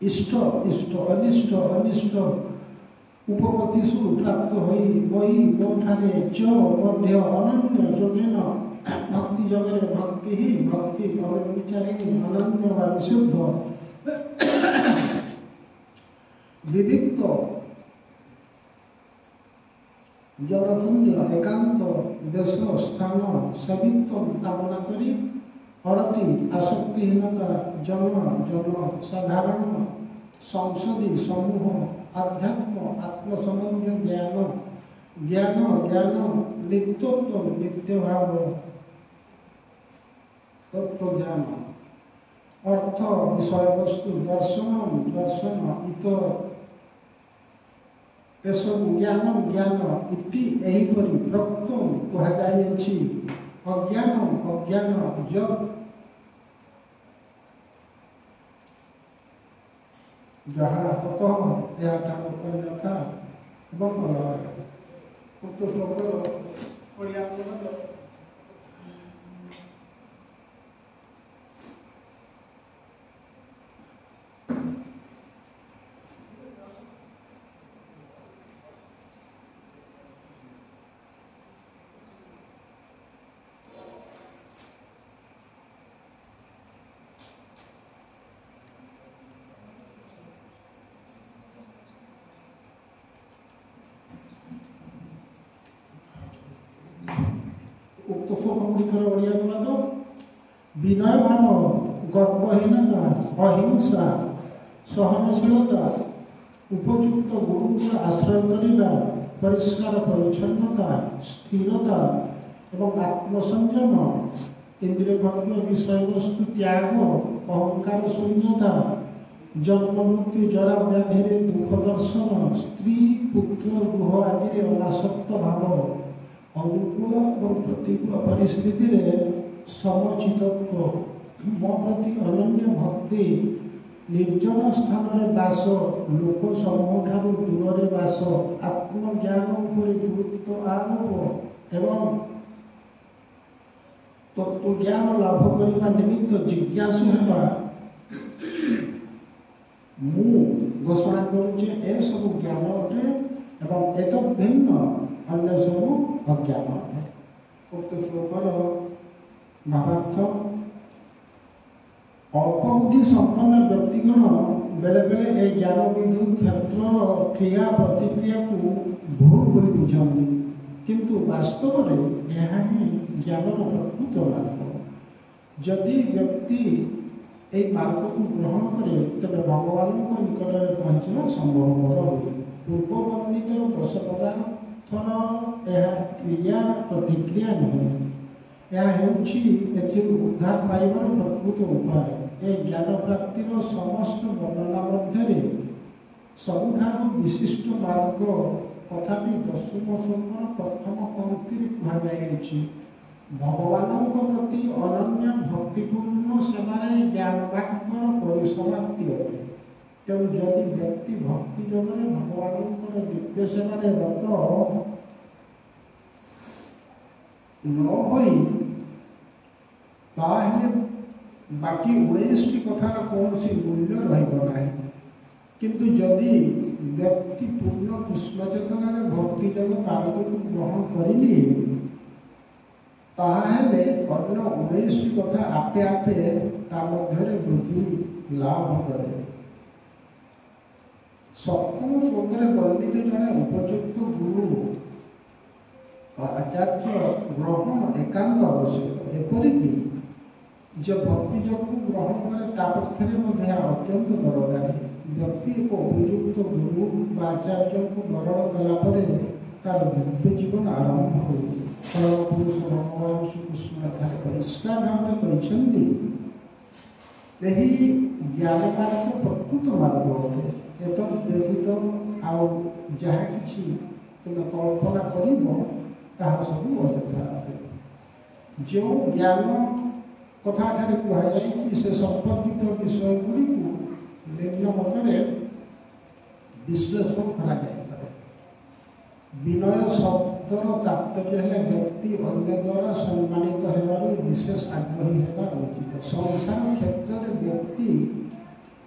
इष्ट इष्ट अनिष्ट अनिष्ट उपपत्तिषु प्राप्त होई वही मोठारे च मध्य अनन्य जोगेन भक्ति जगरे भक्ति ही भक्ति अव्यभिचारिणी अनन्य व विशुद्ध विविक्त जलशून्य एकांत देश स्थान सवित्व कामना करी अरति आसक्तिहीनता जन्म जन्म साधारण संसदी समूह आध्यात्म आत्मसंबंध ज्ञान ज्ञान ज्ञान नित्यत्व नित्य भाव तत्व ज्ञान अर्थ विषय वस्तु दर्शन दर्शन इत एसबु ज्ञान ज्ञान इति एहिपरि प्रोक्त कुहाଯାଇଛି अज्ञान अज्ञान जब जहाँ ततः यह अन्यथा ଏବଂ ଉକ୍ତ ଶ୍ଲୋକର ଓଡ଼ିଆ ଅନୁବାଦ उक्त श्लोकଗୁଡ଼ିକର ଓଡ଼ିଆ ଅନୁବାଦ ବିନୟ ଭାବ ଗର୍ବହୀନତା ଅହିଂସା ସହନଶୀଳତା ଉପଯୁକ୍ତ ଗୁରୁଙ୍କର ଆଶ୍ରୟ କରିବା ପରିଷ୍କାର ପରିଚ୍ଛନ୍ନତା ସ୍ଥିରତା ଏବଂ ଆତ୍ମସଂଯମ ଇନ୍ଦ୍ରିୟ ଭଗ୍ନ ବିଷୟବସ୍ତୁ ତ୍ୟାଗ ଅହଙ୍କାର ଶୂନ୍ୟତା ଜନ୍ମ ମୃତ୍ୟୁ ଜରା ବ୍ୟାଧିରେ ଦୁଃଖ ଦର୍ଶନ ସ୍ତ୍ରୀ ପୁତ୍ର ଗୃହ ଆଦିରେ ଅନାସକ୍ତ ଭାବ अनुकूल और प्रतिकूल परिस्थिति रे समचितत्व मो प्रति अनन्य भक्ति निर्जन स्थान रे वास लोक समूह ठारू दूर रे वास आत्मज्ञान उपर गुरुत्व आरोप एवं तत्व ज्ञान लाभ करने निमित्त जिज्ञासु हेबा मु घोषणा करुचे ए सब ज्ञान अटे एवं एक भिन्न अन्य सब अज्ञान है उक्त श्लोकर भावार्थ अल्पबुद्धि संपन्न व्यक्तिगण बेले बेले ए ज्ञान विधु क्षेत्र क्रिया प्रतिक्रिया को भूल कर बुझाती किंतु वास्तव में यह ही ज्ञान प्रकृत मार्ग जदि व्यक्ति ए मार्ग को ग्रहण करे तबे भगवान निकट में पहुँचना संभवपर हुए पूर्व वर्णित दश पदार्थ क्रिया प्रतिक्रिया नुहे यह उद्धार पाइबार प्रकृत उपाय ए ज्ञान प्राप्तिर समस्त वर्णना मध्य सबुठार विशिष्ट मार्ग तथापि दशम श्लोकर प्रथम पंक्ति कहुई भगवान प्रति अनन्य भक्तिपूर्ण सेवार ज्ञानवाक्यर परिसमाप्ति अटे तेणु जदि व्यक्ति भक्ति जगह भगवान दिव्य सेवार रत न बाकी 19 कथार कौन मूल्य रहा किंतु जदि व्यक्ति पूर्ण पुष्पचेतना भक्ति जग मार्ग को ग्रहण करिली ताहले अन्य 19 कथा आपे आपे ता मध्य वृद्धि लाभ करे सप्तम श्लोक वर्णित जड़े उपयुक्त गुरु आचार्य ग्रहण एकांत आवश्यक एपरिकी जे भक्ति जग को ग्रहण करे पक्षर अत्यंत दरकारी व्यक्ति एक उपयुक्त गुरु आचार्य को ग्रहण कलापर तार दिव्य जीवन आरंभ हो पुरुष भगवान श्रीकृष्ण परिष्कार भाव यही ज्ञान मार्ग प्रकृत मार्ग अटे एत व्यतीत आउ जहाँ कि तुम कल्पना कर सब अयथा जो ज्ञान कथा कहुई से संपर्कित विषय गुड़ी निम्न मत विश्लेषण करा विनय शब्दर तात्पर्य है व्यक्ति अन्य द्वारा सम्मानित होगा विशेष आग्रही होगा उचित संसार क्षेत्र में व्यक्ति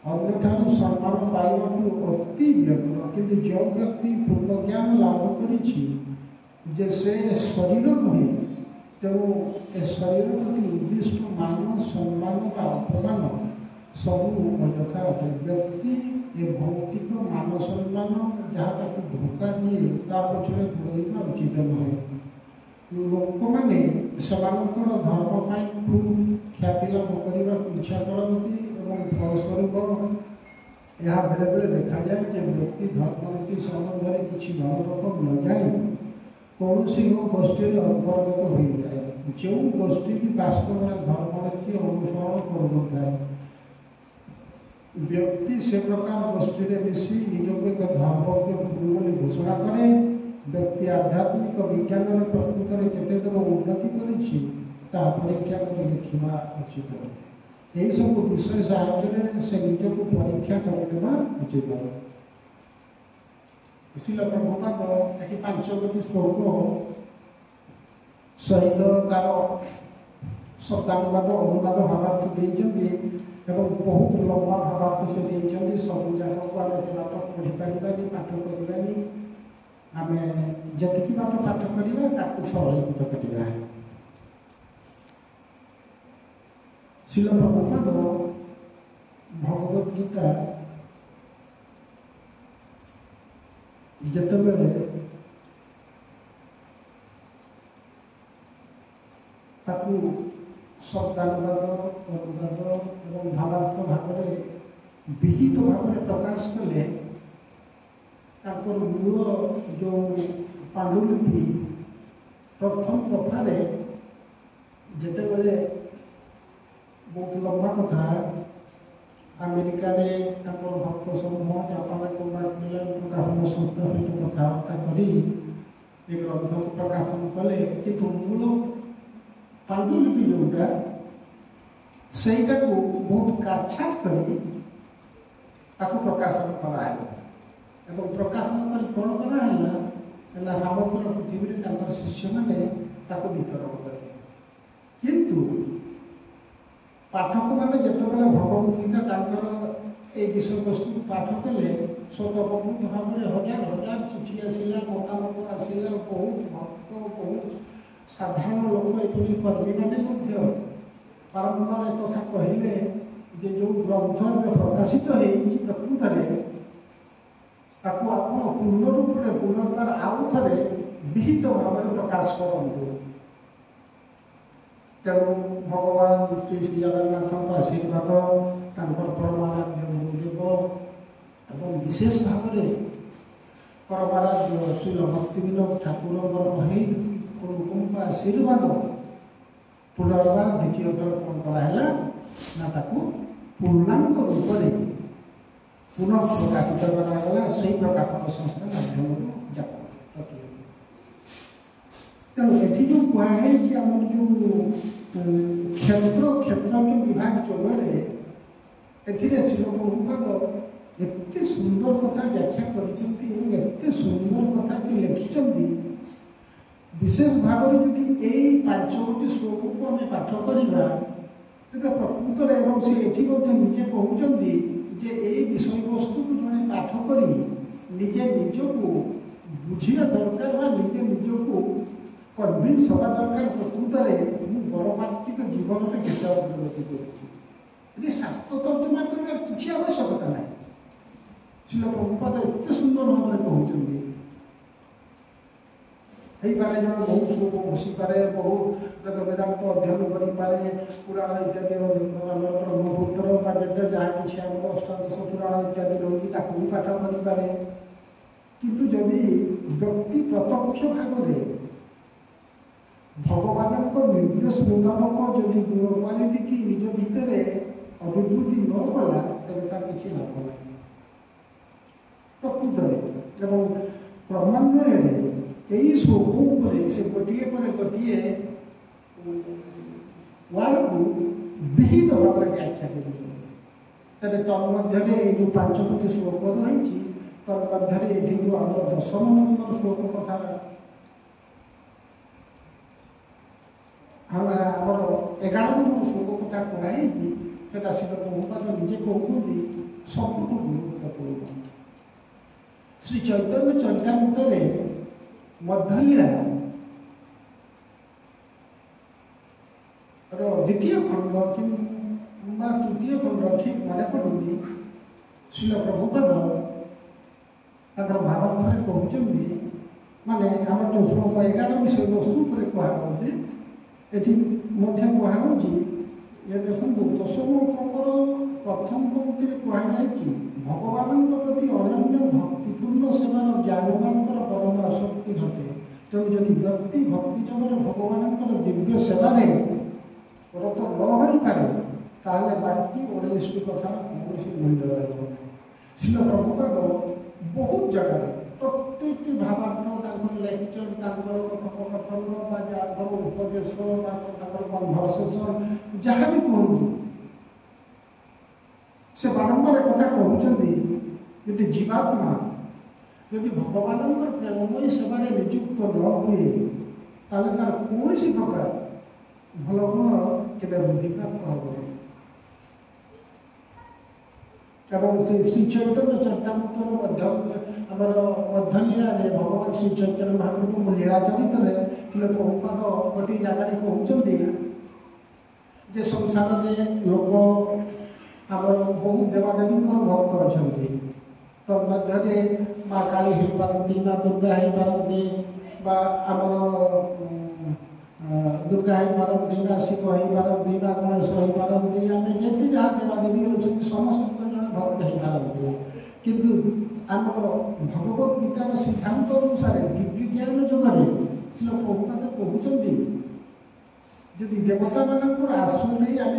ଅନ୍ୟଠାରୁ ସମ୍ମାନ ପାଇବାକୁ ଅତି ବ୍ୟଗ୍ର। କିନ୍ତୁ ଯେଉଁ ବ୍ୟକ୍ତି ପୂର୍ଣ୍ଣ ଜ୍ଞାନ ଲାଭ କରିଛି ଯେ ସେ ଶରୀର ନୁହେଁ, ତେଣୁ ଏ ଶରୀର ପ୍ରତି ଉଦ୍ଦିଷ୍ଟ ମାନ ସମ୍ମାନ ବା ଅପମାନ ସବୁ ଅଯଥା ଅଟେ। ବ୍ୟକ୍ତି ଏ ଭୌତିକ ମାନ ସମ୍ମାନ ଯାହା ତାକୁ ଧୋକା ଦିଏ ତା ପଛରେ ଗୋଡ଼େଇବା ଉଚିତ ନୁହେଁ। ଲୋକମାନେ ସେମାନଙ୍କର ଧର୍ମ ପାଇଁ ଖୁବ୍ ଖ୍ୟାତି ଲାଭ କରିବାକୁ ଇଚ୍ଛା କରନ୍ତି ଏବଂ ଫଳସ୍ୱରୂପ ଏହା ବେଳେବେଳେ ଦେଖାଯାଏ ଯେ ବ୍ୟକ୍ତି ଧର୍ମନୀତି ସମ୍ବନ୍ଧରେ କିଛି ଭଲ ରକମ ନ ଜାଣି କୌଣସି ଗୋଷ୍ଠୀରେ ଅନ୍ତର୍ଗତ ହୋଇଥାଏ, ଯେଉଁ ଗୋଷ୍ଠୀଟି ବାସ୍ତବରେ ଧର୍ମନୀତି ଅନୁସରଣ କରୁନଥାଏ। ବ୍ୟକ୍ତି ସେ ପ୍ରକାର ଗୋଷ୍ଠୀରେ ମିଶି ନିଜକୁ ଏକ ଧର୍ମଜ୍ଞ ଗୁରୁ ବୋଲି ଘୋଷଣା କରେ। ବ୍ୟକ୍ତି ଆଧ୍ୟାତ୍ମିକ ବିଜ୍ଞାନରେ ପ୍ରକୃତରେ କେତେ ଦୂର ଉନ୍ନତି କରିଛି ତାହା ପରୀକ୍ଷା କରି ଦେଖିବା ଉଚିତ। ଏହିସବୁ ବିଷୟ ସାହାଯ୍ୟରେ ସେ ନିଜକୁ ପରୀକ୍ଷା କରିଦେବା ଉଚିତ। ଶିଲ ପ୍ରଭୁପାଦ ଏଠି 5ଟି ଶ୍ଲୋକ ସହିତ ତାର ଶବ୍ଦାନୁବାଦ ଅନୁବାଦ ଭାବାର୍ଥ ଦେଇଛନ୍ତି ଏବଂ ବହୁତ ଲମ୍ବା ଭାବାର୍ଥ ସେ ଦେଇଛନ୍ତି। ସବୁ ଯାକକୁ ଆମେ ପାଠ ପଢ଼ିପାରିବାନି, ପାଠ କରିବାନି। ଆମେ ଯେତିକି ପାଠ କରିବା ତାକୁ ସରଳୀକୃତ କରିବା। ଶିଲ ପ୍ରଭୁପାଦ ଭଗବତ ଗୀତା ଯେତେବେଳେ ତାକୁ ଶବ୍ଦାନୁବାଦ ଅନୁବାଦ ଏବଂ ଭାବାର୍ଥ ଭାବରେ ବିହିତ ଭାବରେ ପ୍ରକାଶ କଲେ, ତାଙ୍କର ମୂଳ ଯେଉଁ ପାଣ୍ଡୁଲିପି ପ୍ରଥମ ଦଫାରେ ଯେତେବେଳେ ବହୁତ ଲମ୍ବା କଥା ଆମେରିକାରେ ତାଙ୍କର ଭକ୍ତ ସମୂହ ଜାପାନରେ ପ୍ରକାଶନ ସଂସ୍ଥା ସହିତ କଥାବାର୍ତ୍ତା କରି ଏ ଗ୍ରନ୍ଥକୁ ପ୍ରକାଶନ କଲେ, କିନ୍ତୁ ମୂଳ ପାଣ୍ଡୁଲିପି ଯେଉଁଟା ସେଇଟାକୁ ବହୁତ କାଟଛାଟ କରି ତାକୁ ପ୍ରକାଶନ କରାହେଲା ଏବଂ ପ୍ରକାଶନ କରି କ'ଣ କରାହେଲା ନା ସମଗ୍ର ପୃଥିବୀରେ ତାଙ୍କର ଶିଷ୍ୟମାନେ ତାକୁ ବିତରଣ କଲେ। କିନ୍ତୁ ପାଠକମାନେ ଯେତେବେଳେ ଭଗବତ ଗୀତା ତାଙ୍କର এই বিষয়বস্তু পাঠ কলে স্বতঃপ্রবৃত্ত ভাবে হাজার হাজার চিঠি আসিলা, মতামত আসিলা, বহুত ভক্ত বহুত সাধারণ লোক এপরি কর্মী মানে বারম্বার কথা কহিলে যে যে গ্রন্থ প্রকাশিত হয়েছি প্রকৃতরে তাকে আপনার পূর্ণরূপে পুনর্বার আউ থরে বিহিত ভাবে প্রকাশ করতু। তেমন ভগবান শ্রী শ্রী জগন্নাথଙ୍କ আশীর্বাদ ତାଙ୍କର ପରମାରାଧ୍ୟ ଗୁରୁଦେବ ଏବଂ ବିଶେଷ ଭାବରେ ପରମାରାଧ୍ୟ ଶ୍ରୀ ଭକ୍ତିବିନୋଦ ଠାକୁରଙ୍କର ଲୋକଙ୍କ ଆଶୀର୍ବାଦ ପୁନର୍ବାର ଦ୍ୱିତୀୟ ଥର କ'ଣ କରାହେଲା ନା ତାକୁ ପୂର୍ଣ୍ଣାଙ୍ଗ ରୂପରେ ପୁନଃ ପ୍ରକାଶିତ କରାଗଲା ସେଇ ପ୍ରକାଶନ ସଂସ୍ଥା ମାଧ୍ୟମରୁ ଯାକ। ତେଣୁ ଏଠି ଯେଉଁ କୁହାଯାଇଛି ଆମର ଯେଉଁ କ୍ଷେତ୍ରଜ୍ଞ ବିଭାଗ ଯୋଗରେ ଏଥିରେ ଶିଳ ପ୍ରଭୁପାଦ ଏତେ ସୁନ୍ଦର କଥା ବ୍ୟାଖ୍ୟା କରିଛନ୍ତି ଏବଂ ଏତେ ସୁନ୍ଦର କଥାଟି ଲେଖିଛନ୍ତି। ବିଶେଷ ଭାବରେ ଯଦି ଏଇ 5ଟି ଶ୍ଲୋକକୁ ଆମେ ପାଠ କରିବା ତେବେ ପ୍ରକୃତରେ ଏବଂ ସେ ଏଠି ମଧ୍ୟ ନିଜେ କହୁଛନ୍ତି ଯେ ଏଇ ବିଷୟବସ୍ତୁକୁ ଜଣେ ପାଠ କରି ନିଜେ ନିଜକୁ ବୁଝିବା ଦରକାର ବା ନିଜେ ନିଜକୁ କନଭିନ୍ସ ହେବା ଦରକାର ପ୍ରକୃତରେ ମୁଁ ବଡ଼ପାର୍ଥିକ ଜୀବନରେ କେତେ ଅଗ୍ରଗତି କରୁଛି। ଏଠି ଶାସ୍ତ୍ର ତର୍ଜମା କରିବାର କିଛି ଆବଶ୍ୟକତା ନାହିଁ। ଶିଳ ପ୍ରଭୁପାଦ ଏତେ ସୁନ୍ଦର ଭାବରେ କହୁଛନ୍ତି। ହେଇପାରେ ଜଣେ ବହୁ ଶ୍ଲୋକ ବସିପାରେ, ବହୁ ବେଦାନ୍ତ ଅଧ୍ୟୟନ କରିପାରେ, ପୁରାଣ ଇତ୍ୟାଦି ଆମର ବ୍ରହ୍ମପୁତ୍ର ବା ଯେତେ ଯାହା କିଛି ଆମର ଅଷ୍ଟାଦଶ ପୁରାଣ ଇତ୍ୟାଦି ରହିଛି ତାକୁ ବି ପାଠ କରିପାରେ। କିନ୍ତୁ ଯଦି ବ୍ୟକ୍ତି ପ୍ରତ୍ୟକ୍ଷ ଭାବରେ ଭଗବାନଙ୍କ ନିର୍ଦ୍ଦେଶ ମୁତାବକ ଯଦି ଗୁଣ କ୍ୱାଲିଟିକି ନିଜ ଭିତରେ ଅଭିବୃଦ୍ଧି ନ କଲା ତେବେ ତାର କିଛି ଲାଭ ନାହିଁ ପ୍ରକୃତରେ। ଏବଂ କ୍ରମାନ୍ୱୟରେ ଏହି ଶ୍ଲୋକ ଉପରେ ସେ ଗୋଟିଏ ପରେ ଗୋଟିଏ ୱାର୍ଡକୁ ବିହିତ ଭାବରେ ବ୍ୟାଖ୍ୟା କରୁଛନ୍ତି। ତେବେ ତନ୍ମଧ୍ୟରେ ଏଇ ଯେଉଁ 5ଟି ଶ୍ଲୋକ ରହିଛି ତନ୍ମଧ୍ୟରେ ଏଠି ଯେଉଁ ଆମର 10ମ ନମ୍ବର ଶ୍ଲୋକ କଥା ଆମର 11 ନମ୍ବର ଶ୍ଲୋକ କଥା କୁହାଯାଇଛି ସେଟା ଶିଳ ପ୍ରଭୁପାଦ ନିଜେ କହୁଛନ୍ତି सबुठ गुरुत्वपूर्ण श्री चैतन्य चरितामृतरे मध्यलीला द्वितीय खंड कि तृतीय खंड ठीक मन पड़ुनी शिल प्रभुपाद भारत कहते माने आम जो श्लोक 11 विषय वस्तु पर कहुचे कहुची ये देखो दशम श्लोकर प्रथम पंक्ति कहुए भगवान प्रति अनन्य भक्तिपूर्ण सेवार ज्ञानवान परम आसक्ति घटे तेणु जदि व्यक्ति भक्ति जगह भगवान दिव्य सेवार रत न हो पारे ताहले बाकी 19 कथा कौन मूल्य रहा शिल प्रभुपाद बहुत जगह प्रत्येक भावार्थ लेक्चर कथोपकथन उपदेश कन्भरसेसन जहाँ भी कहूँ से बारंबार कथा कहते यदि जीवात्मा यदि भगवान प्रेममयी सेवार नियुक्त न हुए तार कौन प्रकार भल गुण के बुद्धि प्राप्त हो श्री चैतन्य चरितामृतर मध्यलीला भगवान श्री चैतन्य महाप्रभु लीला चरित प्रभुपाद गोटे जगह कहते जे संसार जे लोक आम बहुत देवादेवी भक्त अच्छा तो मध्य माँ काली हो पारती माँ दुर्गा हो पारती दुर्गा हो पारती माँ शिव हो पारती माँ गणेश हो पारती आम जिते जहाँ देवादेवी होती समस्त भक्त हो पारती किंतु आम भगवत गीतार सिद्धांत अनुसार दिव्य ज्ञान जगह श्री प्रभुपाद कहते यदि देवता मान आश्रय नहीं आम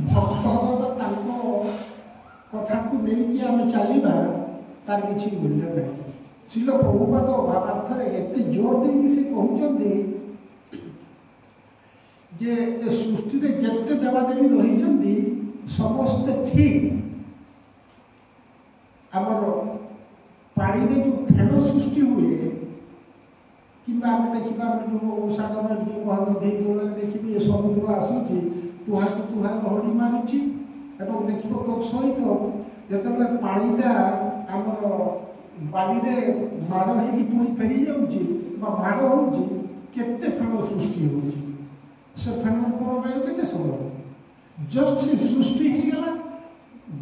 भक्त कथा को लेकिन आम चलवा तार किसी मूल्य नहीं शिल प्रभुपाद भावार्थ एत जोर दे से कहते जे सृष्टि में जिते देवादेवी रही समस्ते ठीक आमर पानी में जो फेण सृष्टि हुए कि देखा ओषागर जो महानदी कूल देखिए ये समुद्र आसूँ तुहार को तुहार लहड़ी मारुची एवं देख सहित जो पानीटा आमर बाड़ी माड़ हो फेरी जाऊँगी माड़ होते फेण सृष्टि हो फेण प्रवाह के समय जस्ट से सृष्टि होगा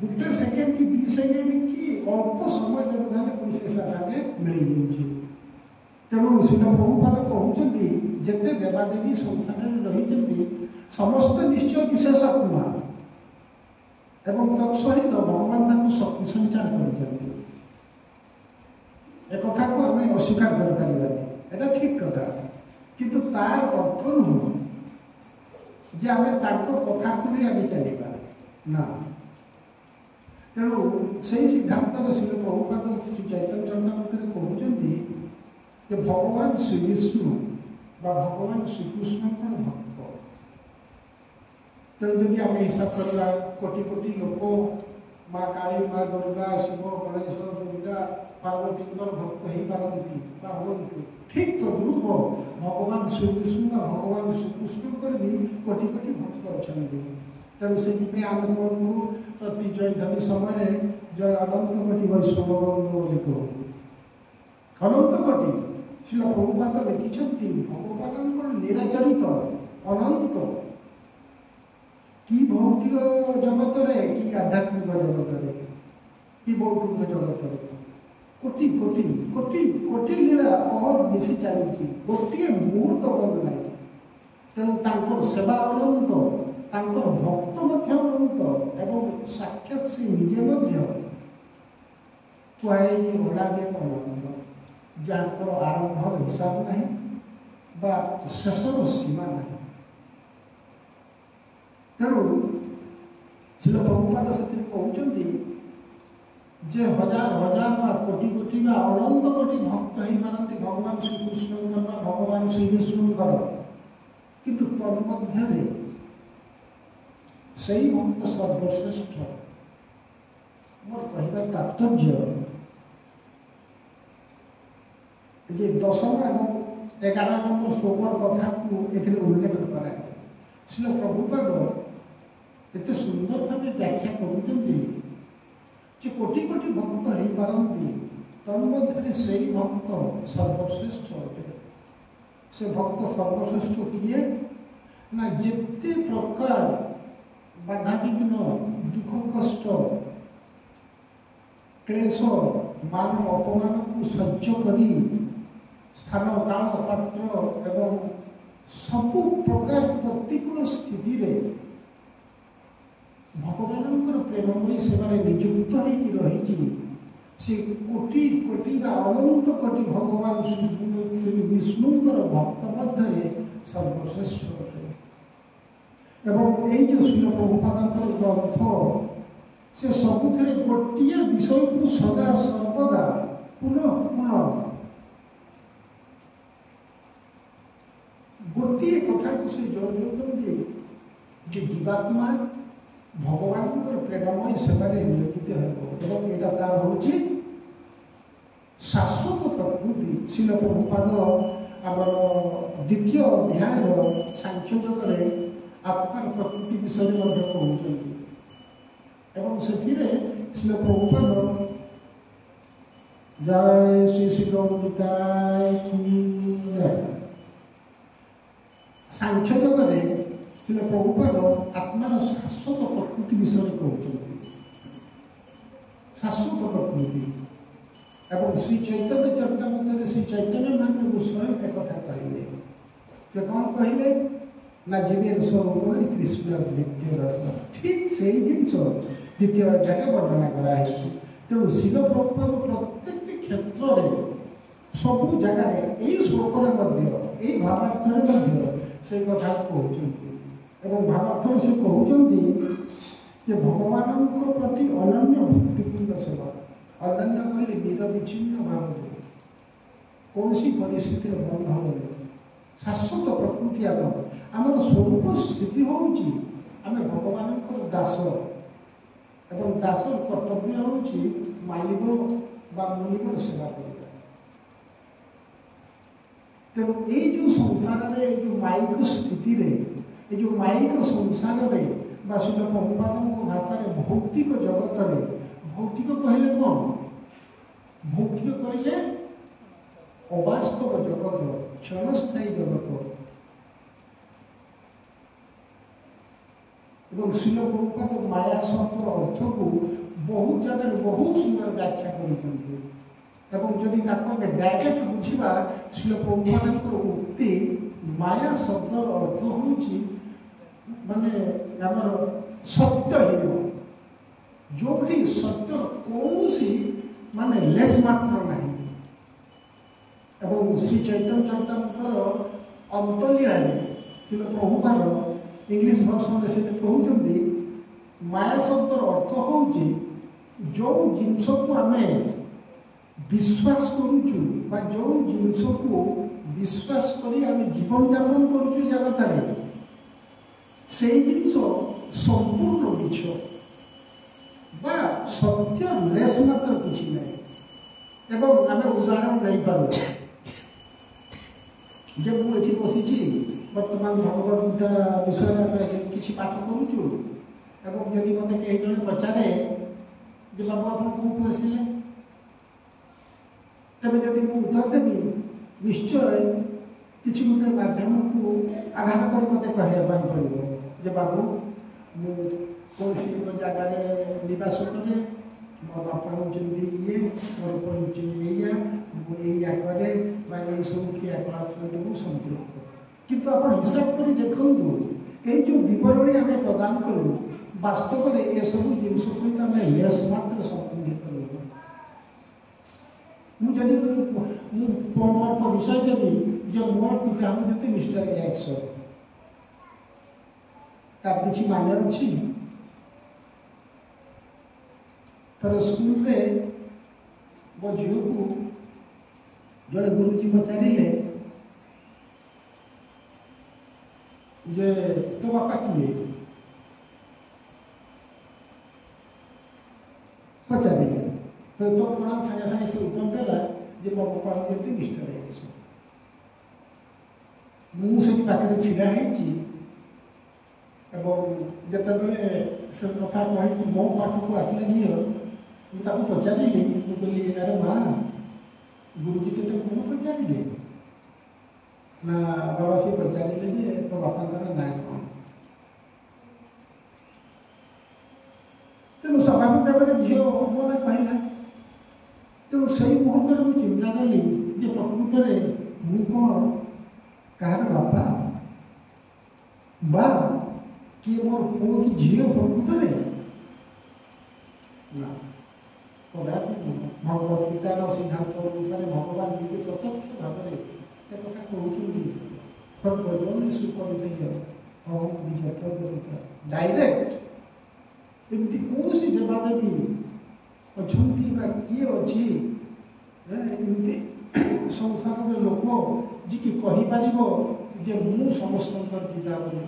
गोटे सेकेंड कि 2 सेकेंड कि अल्प समय व्यवधान पुणी से सागे मिल जाऊँगी तेणु शिल प्रभुपाद कहते जिते देवादेवी संसार रही समस्त निश्चय विशेषात्मा एवं तत्सहित भगवान शक्ति संचार कर को आम अस्वीकार कर ठीक कथा किंतु तार अर्थ नुह जे आम कथा को नहीं आगे चलवा ना तेणु से सिद्धांत शिल प्रभुपाद श्री चैतन्य चरितामृत कहते कि भगवान श्री विष्णु भगवान श्रीकृष्ण भक्त तेणु जदि आम हिसाब करवा कोटि कोटि लोक माँ काली माँ दुर्गा शिव गणेश दुर्गा पार्वती भक्त हो पारती ठीक तो रूप भगवान श्री विष्णु भगवान श्रीकृष्ण भी कोटि कोटि भक्त अच्छा तेणु से आम कौन प्रति जयध्वनि समय जय अनंत कोटि वैष्णव कहू अनंत कोटि शिल प्रभुपाद लिखिं भगवान लीलाचरित अनंत कि भौतिक जगत कि आध्यात्मिक जगत कि भौतिक जगत कोटि कोटि कोटि कोटि लीला बहुत बेसी चलुची गोटे मुहूर्त बंद ना तेणु सेवा अनंत भक्त अनंत एवं साक्षात से निजे कहुए ओलादेव अनंत जहाँ आरंभ हिसाब ना शेषर सीमा ना तेणु शिल प्रभुपाद से कहते जे हजार हजार कोटि कोटि अनंत कोटि भक्त हो पारती भगवान श्रीकृष्ण भगवान श्री विष्णुकर किंतु तन्मध्य से भक्त सर्वश्रेष्ठ मोर कहवा तात्पर्य ये 10 और 11 नंबर श्लोकर कथा को उल्लेख कराए शिल प्रभुपाद एते सुंदर भाव व्याख्या कर कोटि कोटि भक्त हो पारती तन्मध्य से भक्त सर्वश्रेष्ठ अटे। से भक्त सर्वश्रेष्ठ किए ना जिते प्रकार बाधा विघ्न दुख कष्ट क्लेश मान अपमान को सह्य करी स्थान काल पात्र एवं सबु प्रकार प्रतिकूल स्थिति रे भगवान प्रेममयी सेवा नियुक्त होती से कोटि कोटि अनंत कोटि भगवान श्री विष्णुंकर भक्त मध्य सर्वश्रेष्ठ अटे। एवं ये जो श्री प्रभुपाद ग्रंथ से सबुथे गोटे विषय को सदा सर्वदा पुनः पुनः गोटे कथा को से जोर कि जीवात्मा भगवान प्रेममय सेवा नियोजित हो यहाँ तार हूँ शाश्वत प्रकृति। शिल प्रभुपाद आम द्वितीय अध्याय सांख्य जगह आत्मार प्रकृति विषय कहते एवं से शिल प्रभुपाद जय श्री श्री गौरिकाय सांख्य जगह शिल प्रभुपाद आत्मार शाश्वत प्रकृति विषय कहते शाश्वत प्रकृति एवं श्री चैतन्य चरितमृत श्री चैतन्य महाप्रभु स्वयं एक कथा कहले से कौन कहले ना जीवन स्वरूप कृष्ण नित्य रत्न ठीक से ही जिन द्वितीय अध्याय वर्णना कराई तेणु शिल प्रभुपाद प्रत्येक क्षेत्र में सबू जगह यही श्लोक यही भावार्थ से कथा कहते भावार्थ से कहते भगवान प्रति अनन्य भक्तिपूर्ण सेवा अनन्य कहले निरविच्छिन्न भाव कौन परिस्थिति बंध हो शाश्वत प्रकृति आमर स्वरूप स्थिति हूँ आम भगवान दास एवं दास कर्तव्य हूँ मालिक मुनिवर सेवा करवा। तेणु ये जो संसार में जो माइक स्थिति रे जो माइक संसार में शिल प्रभुपाद भाषा भौतिक जगत में भौतिक कहले कौन भौतिक कहले अवास्तव जगत क्षणस्थायी जगत एवं शिल प्रभुपाद माया शब्द अर्थ को बहुत जगह बहुत सुंदर व्याख्या करदी डायरेक्ट बुझा शिल प्रभुपाद उक्ति माया शब्द अर्थ हूँ माने सत्यहीन जो भी सत्य कौन सी माने लेस मात्र नहीं एवं श्री चैतन्य चरितमृतर अंतर्याय शिल प्रभुपाद इंग्लिश भाषा में से कहते माया शब्द अर्थ हूँ जो जिनस को आम विश्वास करुचु जो जिनस को विश्वास करी आम जीवन यापन करुचु जगत से जिनस संपूर्ण मिछ बा सत्य लेस मात्र किसी ना एवं आम उदाहरण नहीं पार जब मुझे बसी बर्तमान भगवत गीता विषय किसी पाठ करुचु जदि मत कई जन पचारे बाबू आप कौटू आसिले तेज जदि मुझे उत्तर देवी निश्चय किसी गोटे माध्यम को आधार कर मत कहवाई पड़ो जे बाबू कौन जगार नवास करे मो बापा हूँ ये मोर परिचय या करे सब क्रियाकलाप संपर्क किंतु आप हिसाब कर देखूँ ये जो बरणी आम प्रदान करूँ वास्तव में ये सब जिन सहित आम लेस मात्र संबंधित मुझे मोर परिचय देवी जो मोर पिता हूँ मिस्टर एक्स तार किसी मान अच्छी थर स्कूल रे मो झील को जड़े गुरुजी पचारे जे तो बापा किए पचारे तो थोड़ा सागे सागे से उत्तर देला जे मो बापा कहते मिस्टर एक्स मुझे पाखे छिड़ा एवं ଯେତେବେଳେ ସେ କଥା କହିକି ମୋ ପାଖକୁ ଆସିଲା ଝିଅ, ମୁଁ ତାକୁ ପଚାରିଲି, ମୁଁ କହିଲି ଆରେ ମା, ଗୁରୁଜୀ ତୋତେ କ'ଣ ପଚାରିଲେ? ନା ବାବା ସେ ପଚାରିଲେ ଯେ ତୋ ବାପାଙ୍କର ନାଁ କ'ଣ? ତେଣୁ ସ୍ୱାଭାବିକ ଭାବରେ ଝିଅ ମୋ ନାଁ କହିଲା। ତେଣୁ ସେଇ ମୁହୂର୍ତ୍ତରେ ମୁଁ ଚିନ୍ତା କଲି ଯେ ପ୍ରକୃତରେ ମୁଁ କ'ଣ କାହାର ବାପା ବା କିଏ ମୋର ପୁଅ କି ଝିଅ ପ୍ରକୃତରେ? ନା, କଦାପି ନୁହେଁ। ଭଗବତ ଗୀତାର ସିଦ୍ଧାନ୍ତ ଅନୁସାରେ ଭଗବାନ ନିଜେ ପ୍ରତ୍ୟକ୍ଷ ଭାବରେ ଏ କଥା କହୁଛନ୍ତି, ଡାଇରେକ୍ଟ। ଏମିତି କୌଣସି ଦେବାଦେବୀ ଅଛନ୍ତି ବା କିଏ ଅଛି ଏମିତି ସଂସାରରେ ଲୋକ ଯିଏକି କହିପାରିବ ଯେ ମୁଁ ସମସ୍ତଙ୍କର ପିତା ବୋଲି?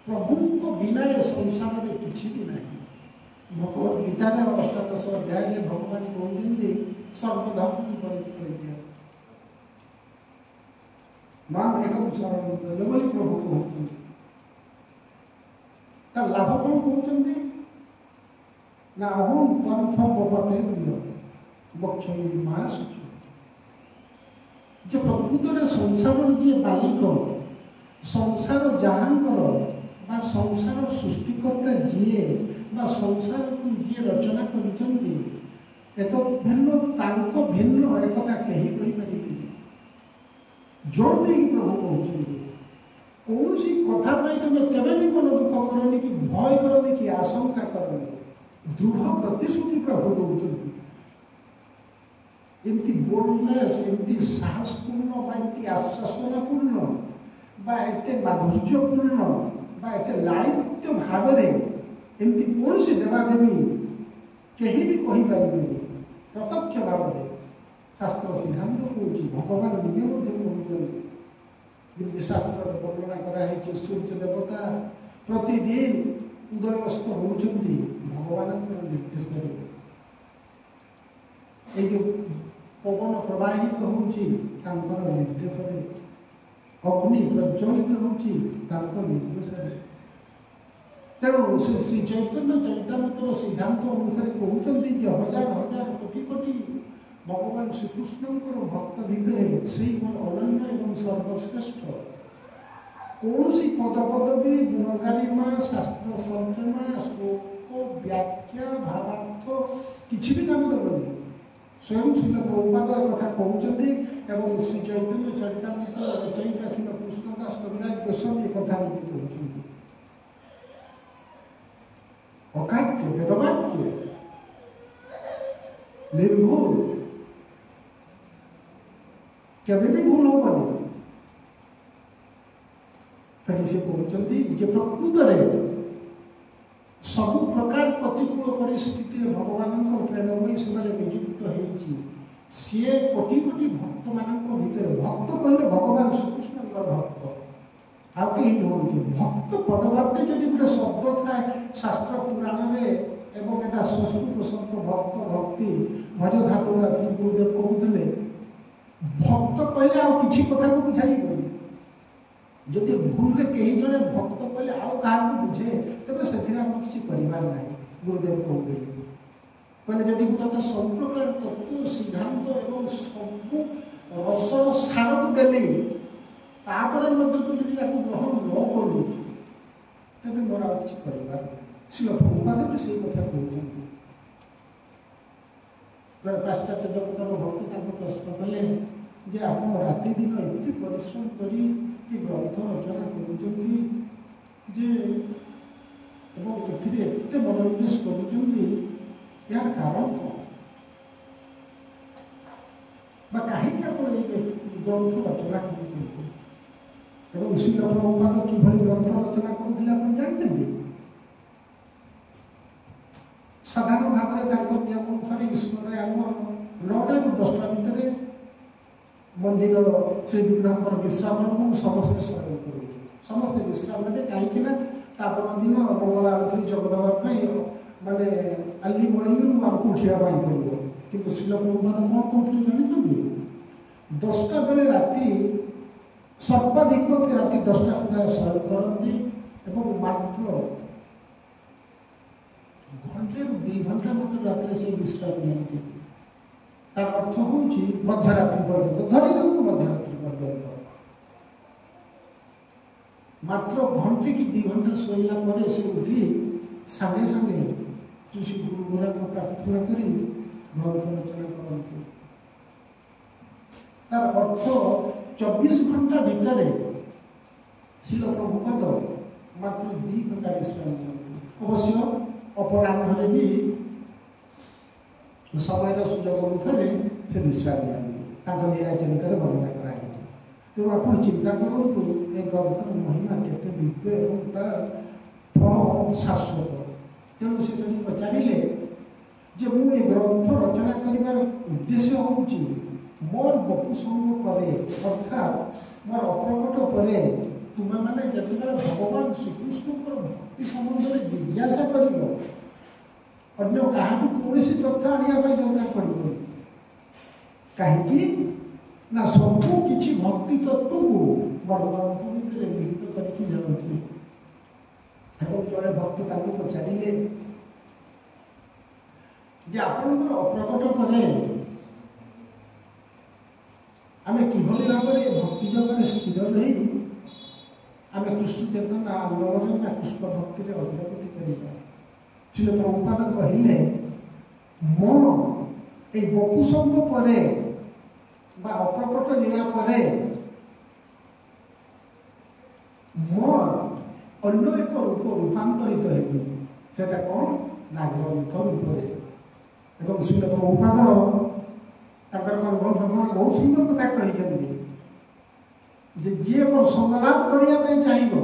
ପ୍ରଭୁଙ୍କ ବିନା ଏ ସଂସାରରେ କିଛି ବି ନାହିଁ। ଭଗବତ ଗୀତାରେ ଅଷ୍ଟାଦଶ ଅଧ୍ୟାୟରେ ଭଗବାନ କହୁଛନ୍ତି ସର୍ବଧର୍ମ ପରିତ୍ୟାଜ୍ୟ ମାମ୍ ଏକଂ ଶରଣଂ ବ୍ରଜ ବୋଲି ପ୍ରଭୁ କହୁଛନ୍ତି। ତା ଲାଭ କ'ଣ କହୁଛନ୍ତି? ନା ଅହଂ ତନ୍ଥ ପବତେ ବକ୍ଷ ମା ସୂଚ, ଯେ ପ୍ରକୃତରେ ସଂସାରର ଯିଏ ମାଲିକ, ସଂସାର ଯାହାଙ୍କର ବା ସଂସାର ସୃଷ୍ଟିକର୍ତ୍ତା ଯିଏ ବା ସଂସାରକୁ ଯିଏ ରଚନା କରିଛନ୍ତି, ଏକ ଭିନ୍ନ ତାଙ୍କ ଭିନ୍ନ ଏକଥା କେହି କହିପାରିବେନି। ଜୋର ଦେଇକି ପ୍ରଭୁ କହୁଛନ୍ତି କୌଣସି କଥା ପାଇଁ ତୁମେ କେବେ ବି ମନ ଦୁଃଖ କରନି କି ଭୟ କରନି କି ଆଶଙ୍କା କରନି, ଦୃଢ଼ ପ୍ରତିଶ୍ରୁତି ପ୍ରଭୁ ଦେଉଛନ୍ତି। ଏମିତି ବୋଲ୍ଡନେସ୍, ଏମିତି ସାହସପୂର୍ଣ୍ଣ ବା ଏମିତି ଆଶ୍ୱାସନାପୂର୍ଣ୍ଣ ବା ଏତେ ମାଧୁର୍ଯ୍ୟପୂର୍ଣ୍ଣ ବା ଏତେ ଲାଳିତ୍ୟ ଭାବରେ ଏମିତି କୌଣସି ଦେବାଦେବୀ କେହି ବି କହିପାରିବେନି। ପ୍ରତ୍ୟକ୍ଷ ଭାବରେ ଶାସ୍ତ୍ର ସିଦ୍ଧାନ୍ତ କହୁଛି, ଭଗବାନ ନିଜେ ମଧ୍ୟ କହୁଛନ୍ତି। ଯେମିତି ଶାସ୍ତ୍ରରେ ବର୍ଣ୍ଣନା କରାହେଇଛି, ସୂର୍ଯ୍ୟ ଦେବତା ପ୍ରତିଦିନ ଉଦୟସ୍ତ ହେଉଛନ୍ତି ଭଗବାନଙ୍କର ନିର୍ଦ୍ଦେଶରେ। ଏଇ ଯେଉଁ ପବନ ପ୍ରବାହିତ ହେଉଛି ତାଙ୍କର ନିର୍ଦ୍ଦେଶରେ, ଅଗ୍ନି ପ୍ରଜ୍ୱଳିତ ହେଉଛି ତାଙ୍କ ନିର୍ଦ୍ଦେଶରେ। ତେଣୁ ସେ ଶ୍ରୀ ଚୈତନ୍ୟ ଚୈତନ୍ୟଙ୍କର ସିଦ୍ଧାନ୍ତ ଅନୁସାରେ କହୁଛନ୍ତି ଯେ ହଜାର ହଜାର କୋଟି କୋଟି ଭଗବାନ ଶ୍ରୀକୃଷ୍ଣଙ୍କର ଭକ୍ତ ଭିତରେ ସେଇ ଅନନ୍ୟ ଏବଂ ସର୍ବଶ୍ରେଷ୍ଠ। କୌଣସି ପଦପଦବୀ, ଗୁଣଗାରିମା, ଶାସ୍ତ୍ର ସର୍ଜନା, ଶ୍ଲୋକ, ବ୍ୟାଖ୍ୟା, ଭାବାର୍ଥ କିଛି ବି କାମ ଦେବନି। ସ୍ୱୟଂ ଶ୍ରୀଲ ପ୍ରଭୁପାଦ ଏ କଥା କହୁଛନ୍ତି ଏବଂ ଶ୍ରୀ ଚୈତନ୍ୟ ଚରିତାମୃତ ରଚୟିତା ଶ୍ରୀଲ କୃଷ୍ଣଦାସ କବିରାଜ ଗୋସ୍ୱାମୀ ଏ କଥା ମଧ୍ୟ କହୁଛନ୍ତି। ଅକାଟ୍ୟ ବେଦବାକ୍ୟ ନିର୍ଭୁଲ, କେବେ ବି ଭୁଲ ହବନି। ସେଠି ସେ କହୁଛନ୍ତି ଯେ ପ୍ରକୃତରେ ସବୁ ପ୍ରକାର ପ୍ରତିକୂଳ ପରିସ୍ଥିତିରେ ଭଗବାନଙ୍କ ପ୍ରେରଣାରେ ସେମାନେ ନିଯୁକ୍ତ ହେଇଛି। ସିଏ କୋଟି କୋଟି ଭକ୍ତମାନଙ୍କ ଭିତରେ, ଭକ୍ତ କହିଲେ ଭଗବାନ ଶ୍ରୀକୃଷ୍ଣଙ୍କର ଭକ୍ତ, ଆଉ କେହି ନୁହନ୍ତି। ଭକ୍ତ ପଦବାକ୍ୟ ଯଦି ଗୋଟେ ଶବ୍ଦ ଥାଏ ଶାସ୍ତ୍ର ପୁରାଣରେ, ଏବଂ ଏଟା ସଂସ୍କୃତ ଶବ୍ଦ ଭକ୍ତ, ଭକ୍ତି, ଭଜ ଧାତୁ ଗୁରୁଦେବ କହୁଥିଲେ। ଭକ୍ତ କହିଲେ ଆଉ କିଛି କଥାକୁ ବୁଝାଇବନି। ଯଦି ଭୁଲରେ କେହି ଜଣେ ଭକ୍ତ କହିଲେ ଆଉ କାହାକୁ ବୁଝେ, ତେବେ ସେଥିରେ ଆମର କିଛି କରିବାର ନାହିଁ। ଗୁରୁଦେବ କହୁଥିଲେ, କହିଲେ ଯଦି ମୁଁ ତୋତେ ସବୁ ପ୍ରକାର ତତ୍ତ୍ୱ ସିଦ୍ଧାନ୍ତ ଏବଂ ସବୁ ରସର ସାରକୁ ଦେଲି, ତାପରେ ମଧ୍ୟ ତୁ ଯଦି ତାକୁ ଗ୍ରହଣ ନ କଲୁ, ତେବେ ମୋର ଆଉ କିଛି କରିବାର ନାହିଁ। ଶ୍ରୀଲ ପ୍ରଭୁପାଦ ବି ସେଇ କଥା କହୁଛନ୍ତି। ଜଣେ ପାଶ୍ଚାତ୍ୟ ଜଗତର ଭକ୍ତ ତାଙ୍କୁ ପ୍ରଶ୍ନ କଲେ ଯେ ଆପଣ ରାତି ଦିନ ଏତେ ପରିଶ୍ରମ କରି ଏ ଗ୍ରନ୍ଥ ରଚନା କରୁଛନ୍ତି ଯେ ଏବଂ ଏଥିରେ ଏତେ ମନୋନିବେଶ କରୁଛନ୍ତି, ଏହାର କାରଣ କ'ଣ? ବା କାହିଁକି ଆପଣ ଏ ଗ୍ରନ୍ଥ ରଚନା କରୁଛନ୍ତି? ଏବଂ ଶ୍ରୀଲ ପ୍ରଭୁପାଦ କିଭଳି ଗ୍ରନ୍ଥ ରଚନା କରୁଥିଲେ ଆପଣ ଜାଣିଛନ୍ତି? ସାଧାରଣ ଭାବରେ ତାଙ୍କ ନିୟମ ଅନୁସାରେ ଈଶ୍ୱରରେ ଆମ 9ଟାରୁ 10ଟା ଭିତରେ ମନ୍ଦିର ଶ୍ରୀବିଗ୍ରହଙ୍କର ବିଶ୍ରାମ ସମସ୍ତେ ସ୍ମରଣ କରିବେ। ସମସ୍ତେ ବିଶ୍ରାମ ନେବେ, କାହିଁକି ନା ତା ପରଦିନ ମଙ୍ଗଳ ଆରତିରେ ଯୋଗ ଦେବା ପାଇଁ ମାନେ ଆଲି ମଣିରୁ ଆମକୁ ଉଠିବା ପାଇଁ ପଡ଼ିବ। କିନ୍ତୁ ଶ୍ରୀଲ ପ୍ରଭୁପାଦ କ'ଣ କରୁଥିଲେ ଜାଣିଛନ୍ତି? 10ଟା ବେଳେ ରାତି ସର୍ବାଧିକ ରାତି 10ଟା ସୁଦ୍ଧା ଶୟନ କରନ୍ତି ଏବଂ ମାତ୍ର ଘଣ୍ଟେ 2 ଘଣ୍ଟା ମଧ୍ୟ ରାତିରେ ସେ ବିଶ୍ରାମ ନିଅନ୍ତି। ତାର ଅର୍ଥ ହେଉଛି ମଧ୍ୟରାତ୍ରି ପର୍ଯ୍ୟନ୍ତ, ଧରି ନିଅନ୍ତୁ ମଧ୍ୟରାତ୍ରି ପର୍ଯ୍ୟନ୍ତ ମାତ୍ର ଘଣ୍ଟେ କି 2 ଘଣ୍ଟା ଶୋଇଲା ପରେ ସେ ଉଠି ସାଙ୍ଗେ ସାଙ୍ଗେ ଶ୍ରୀ ଗୁରୁଙ୍କୁ ପ୍ରାର୍ଥନା କରି ଗ୍ରନ୍ଥ ରଚନା କରନ୍ତି। ତାର ଅର୍ଥ 24 ଘଣ୍ଟା ଭିତରେ ଶିଳ ପ୍ରଭୁପାଦ ମାତ୍ର 2 ଘଣ୍ଟା ବିଶ୍ରାମ ନିଅନ୍ତି। ଅବଶ୍ୟ ଅପରାହ୍ନରେ ବି ସମୟର ସୁଯୋଗ ଅନୁସାରେ ସେ ବିଶ୍ରାମ ନିଅନ୍ତି, ତାଙ୍କ ଲୀଳା ଚରିତ୍ରରେ ବର୍ଣ୍ଣନା କରାଯାଇଛି। ତେଣୁ ଆପଣ ଚିନ୍ତା କରନ୍ତୁ ଏ ଗ୍ରନ୍ଥର ମହିମା କେତେ ଦିବ୍ୟ ଏବଂ ତାର ଫଳ ଶାଶ୍ୱତ। ତେଣୁ ସେ ଯଦି ପଚାରିଲେ ଯେ ମୁଁ ଏ ଗ୍ରନ୍ଥ ରଚନା କରିବାର ଉଦ୍ଦେଶ୍ୟ ହେଉଛି ମୋର ବପୁସଙ୍ଗ ପରେ ଅର୍ଥାତ୍ ମୋର ଅପ୍ରକଟ ପରେ ତୁମେମାନେ ଯେତେବେଳେ ଭଗବାନ ଶ୍ରୀକୃଷ୍ଣଙ୍କର ଭକ୍ତି ସମ୍ବନ୍ଧରେ ଜିଜ୍ଞାସା କରିବ, ଅନ୍ୟ କାହାକୁ କୌଣସି ତଥ୍ୟ ଆଣିବା ପାଇଁ ଦରକାର ପଡ଼ିବନି। କାହିଁକି ନା ସବୁ କିଛି ଭକ୍ତି ତତ୍ତ୍ୱକୁ ବର୍ଣ୍ଣନା ଭିତରେ ନିହିତ କରିକି ଯାଉଛି। ଏବଂ ଜଣେ ଭକ୍ତ ତାଙ୍କୁ ପଚାରିଲେ ଯେ ଆପଣଙ୍କର ଅପ୍ରକଟ ପରେ ଆମେ କିଭଳି ଭାବରେ ଭକ୍ତି ଯୋଗରେ ସ୍ଥିର ରହି ଆମେ କୃଷ୍ଣ ଚେତନା ଆନ୍ଦୋଳନ ନା କୃଷ୍ଣ ଭକ୍ତିରେ ଅଗ୍ରଗତି କରିବା। ଶ୍ରୀ ପ୍ରଭୁପାଦ କହିଲେ ମୋ এই বপুসঙ্গ পরে বা অপ্রকট লীলা পরে মোর অন্য এক রূপ রূপান্তরিত হেবি, সেটা কোন না গ্রন্থ রূপে। এবং শ্রী প্রভুপাদ তাঁর কর্মগ্রন্থ বহু সুন্দর কথা କହିଛନ୍ତି যে ଯିଏ ମୋ ସଂଗଲାପ କରିବା ପାଇଁ ଚାହିଁବ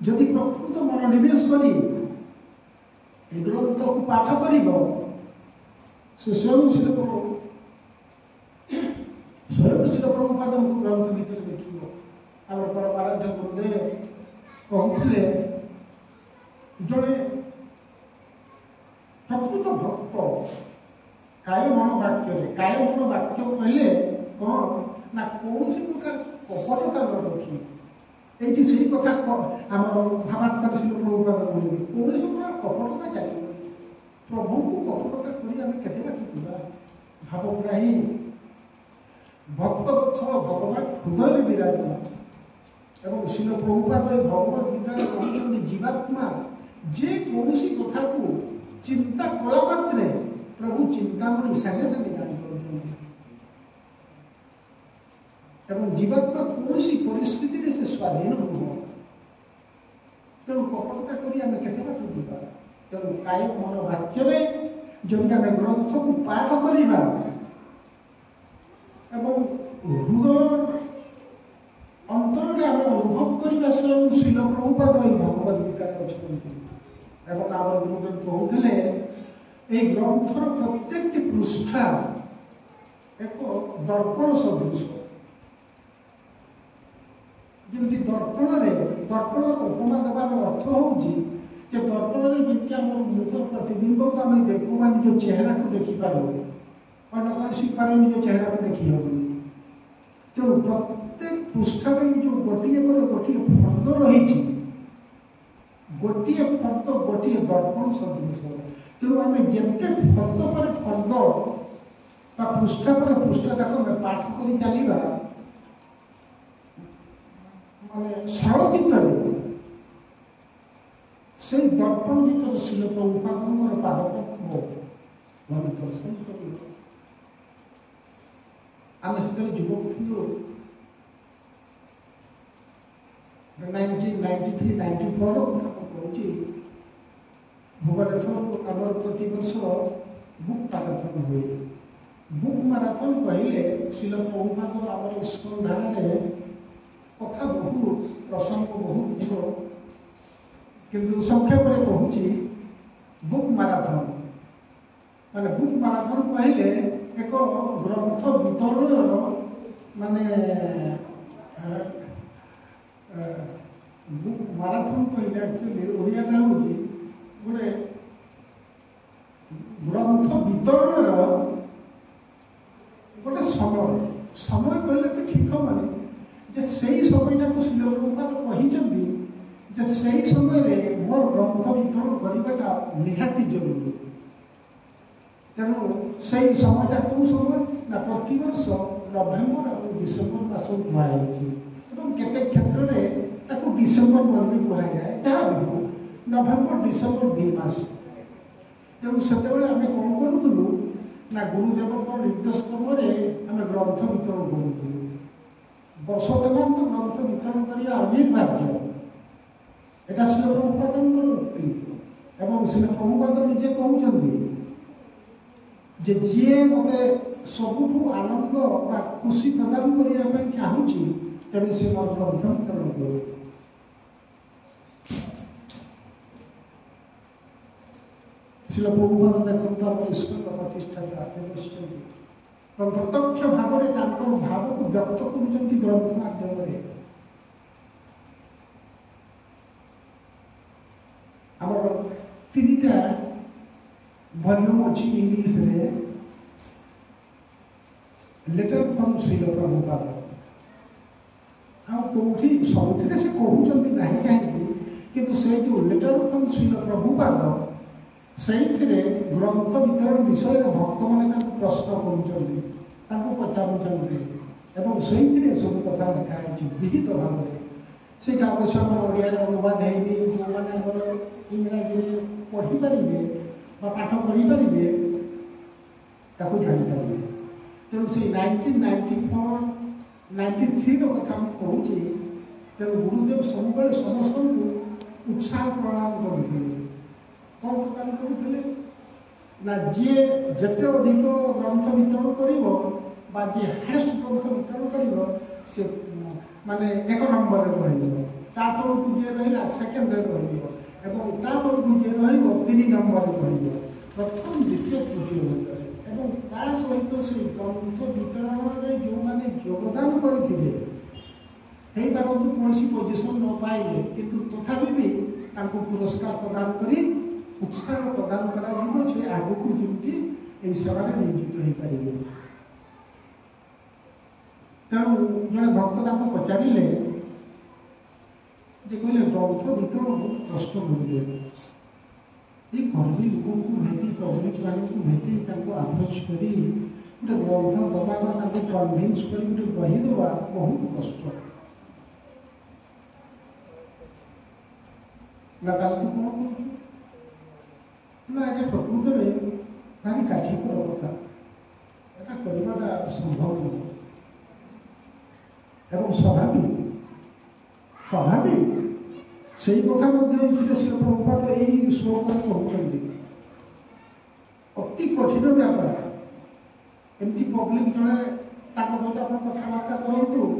ଯଦି ପ୍ରକୃତ ମନୋନିବେଶ କରି ଏ ଗ୍ରନ୍ଥକୁ ପାଠ କରିବ, ସେ ସ୍ୱୟଂ ଶିଳ ପ୍ରଭୁପାଦଙ୍କୁ ଗ୍ରନ୍ଥ ଭିତରେ ଦେଖିବ। ଆମର ପରମାରାଧ୍ୟ ଗୁରୁଦେବ କହୁଥିଲେ ଜଣେ ପ୍ରକୃତ ଭକ୍ତ କାୟ ମନ ବାକ୍ୟରେ, କାୟ ମନ ବାକ୍ୟ କହିଲେ କ'ଣ ନା କୌଣସି ପ୍ରକାର କପଟତା ନ ରଖି, এইটি সেই কথা আমার ভাবাত্মা শিল প্রভুপাদ বলবে কৌশি প্রকার কপটতা চালিবনি। প্রভুকে কপটতা করে আমি কেতে বাকি যা ভাবগ্রাহী ভক্তবৎসল ভগবান হৃদয়ের বিরাজমান। এবং শিল প্রভুপাদ এই ভগবত গীতার কହୁଛନ୍ତି জীবাত্মা যে কৌশি কথাকে চিন্তা কলা মাত্রে প্রভু চিন্তামণি সাঙ্গে সাঙ্গে জানি পারুଛନ୍ତି। এবং জীবাত্মা কৌশি পরিস্থিতিরে সে স্বাধীন হব। তেমন কপটতা করি আমি কেতে বাট যা। তেমন কায় মন বাক্যরে যদি আমি গ্রন্থকে পাঠ করিবা এবং হৃদয় অন্তরে আমি অনুভব করিবা স্বয়ং শিল প্রভুপাদ এই ভগবত গীতার অଛନ୍ତି। এবং আমার গুরুদেব কହୁଥିଲେ এই গ্রন্থর প্রত্যেকটি পৃষ্ঠা এক দর্পণ সদৃশ। যেমনি দর্পণর উপমা দেবার অর্থ হচ্ছে যে দর্পণের যেমনি আমার মুখ প্রতিবিম্বক আমি দেখু বা নিজ চেহারাকে দেখিপারু, অন্য কৌশি উপায়ে নিজ চেহারাকে দেখি হবনি। তেমন প্রত্যেক পৃষ্ঠারে যে গোটিয়ে পরে গোটিয়ে ফর্দ রয়েছে, গোটিয়ে ফর্দ গোটিয়ে দর্পণ সদৃশ। তেমন আমি যেতে ফর্দ পরে ফর্দ বা পৃষ্ঠা পরে পৃষ্ঠা তাকে আমি পাঠ করে চালিবা মানে সরচিত্তরে সেই দর্পণ ভিতরে শিল প্রভুপাদଙ୍କର ପାଦପଦ୍ମ ଆମେ ଦର୍ଶନ କରିବ। ଆମେ ସେତେବେଳେ ଯୁବକ ଥିଲୁ 1993-94 କଥା କହୁଛି। ଭୁବନେଶ୍ୱର ଆମର ପ୍ରତିବର୍ଷ ବୁକ୍ ମାରାଥନ ହୁଏ। ବୁକ୍ ମାରାଥନ କହିଲେ ଶିଲ ପ୍ରଭୁପାଦ ଆମର ଇସ୍କନ ଧାରାରେ কথা বহু প্রসঙ্গ বহু ଥିବ, কিন্তু সংক্ষেপে কହୁଛି বুক মারাথন। মানে বুক মারাথন কহিলে এক গ্রন্থ বিতরণর মানে বুক মারাথন কহিলে আক্চুয়ালি ওড়িয়াটা হচ্ছে গোটে গ্রন্থ বিতরণর গোটে সময়। সময় কহিলে ঠিক হবনি যে সেই সময়টাকে শিল প্রভুপাদ କହିଛନ୍ତି से समय मोर ग्रंथ वितरण करवाटा निहाती जरूरी। तेणु से समयटा कौ समय ना प्रति वर्ष नवेम्बर और डिसेम्बर मास कहुई केते क्षेत्र में डिसेम्बर मन भी कहुए जहाँ भी हो नवेम्बर डिसेम्बर 2 मास। तेणु से आम कौन करूँ ना गुरुदेव निर्देश क्रम आम ग्रंथ वितरण करूँ। वर्ष तमाम तो ग्रंथ वितरण करने अनिवार्य। एटा शिल प्रभुपादर उक्ति एवं शिल प्रभुपाद निजे कहते जे जी मत सबुठ आनंद बा खुशी प्रदान करने चाहूँगी तेरे से मोर ग्रंथ वितरण करूँ। शिल प्रभुपाद देखते आम ईश्वर प्रतिष्ठाता प्रत्यक्ष भाव में भाव को व्यक्त कर ग्रंथ माध्यम आम 3टा वॉल्यूम अच्छी इंग्लिश में लेटर फ्रॉम श्रील प्रभुपाद कौटी सब से कहते ना कहीं से जो लेटर फ्रॉम श्रील प्रभुपाद से ग्रंथ वितरण विषय भक्त मैंने प्रश्न करुँच से सब कथा लिखाई विहित भाव से अवश्य आम ओडिया अनुवाद है जो मैंने इंग्राजी पढ़ी पारे पाठ करें जापर। तेणु से 1994 93 कथा मुझे तेणु गुरुदेव सब समस्त को उत्साह प्रदान करते कौन प्रदान करते ना जी जिते अधिक ग्रंथ वितरण कर हाएस्ट ग्रंथ वितरण कर से माने 1 नंबर रही जी रहा सेकेंड रही जी रही 3 नंबर रही प्रथम द्वितीय तृतीय सहित से ग्रंथ वितरण में जो मैंने योगदान करते कौन पोजिशन न पाइले किंतु तथापि भी पुरस्कार प्रदान कर उत्साह प्रदान कर आगक जमी सेवा नियोजित हो पारे। तेणु जड़े भक्त पचारे कहले ग्रंथ वितरण बहुत कष्ट मिले ये कर्मी लोक को भेटी पब्लिक मानक भेटी आप्रोच कर गोटे ग्रंथ दबा कन्भिन्स कर गोटे बही दबा बहुत कष्ट ना तू कौन कर प्रकृत में भारी काठिकर कथा यहाँ करवाटा संभव नहीं एवं स्वाभाविक स्वाभाविक से कथा श्री प्रभुपाद यही श्लोक कहते अति कठिन व्यापार एमती पब्लिक जड़े सहित आप कथबार्ता करूँ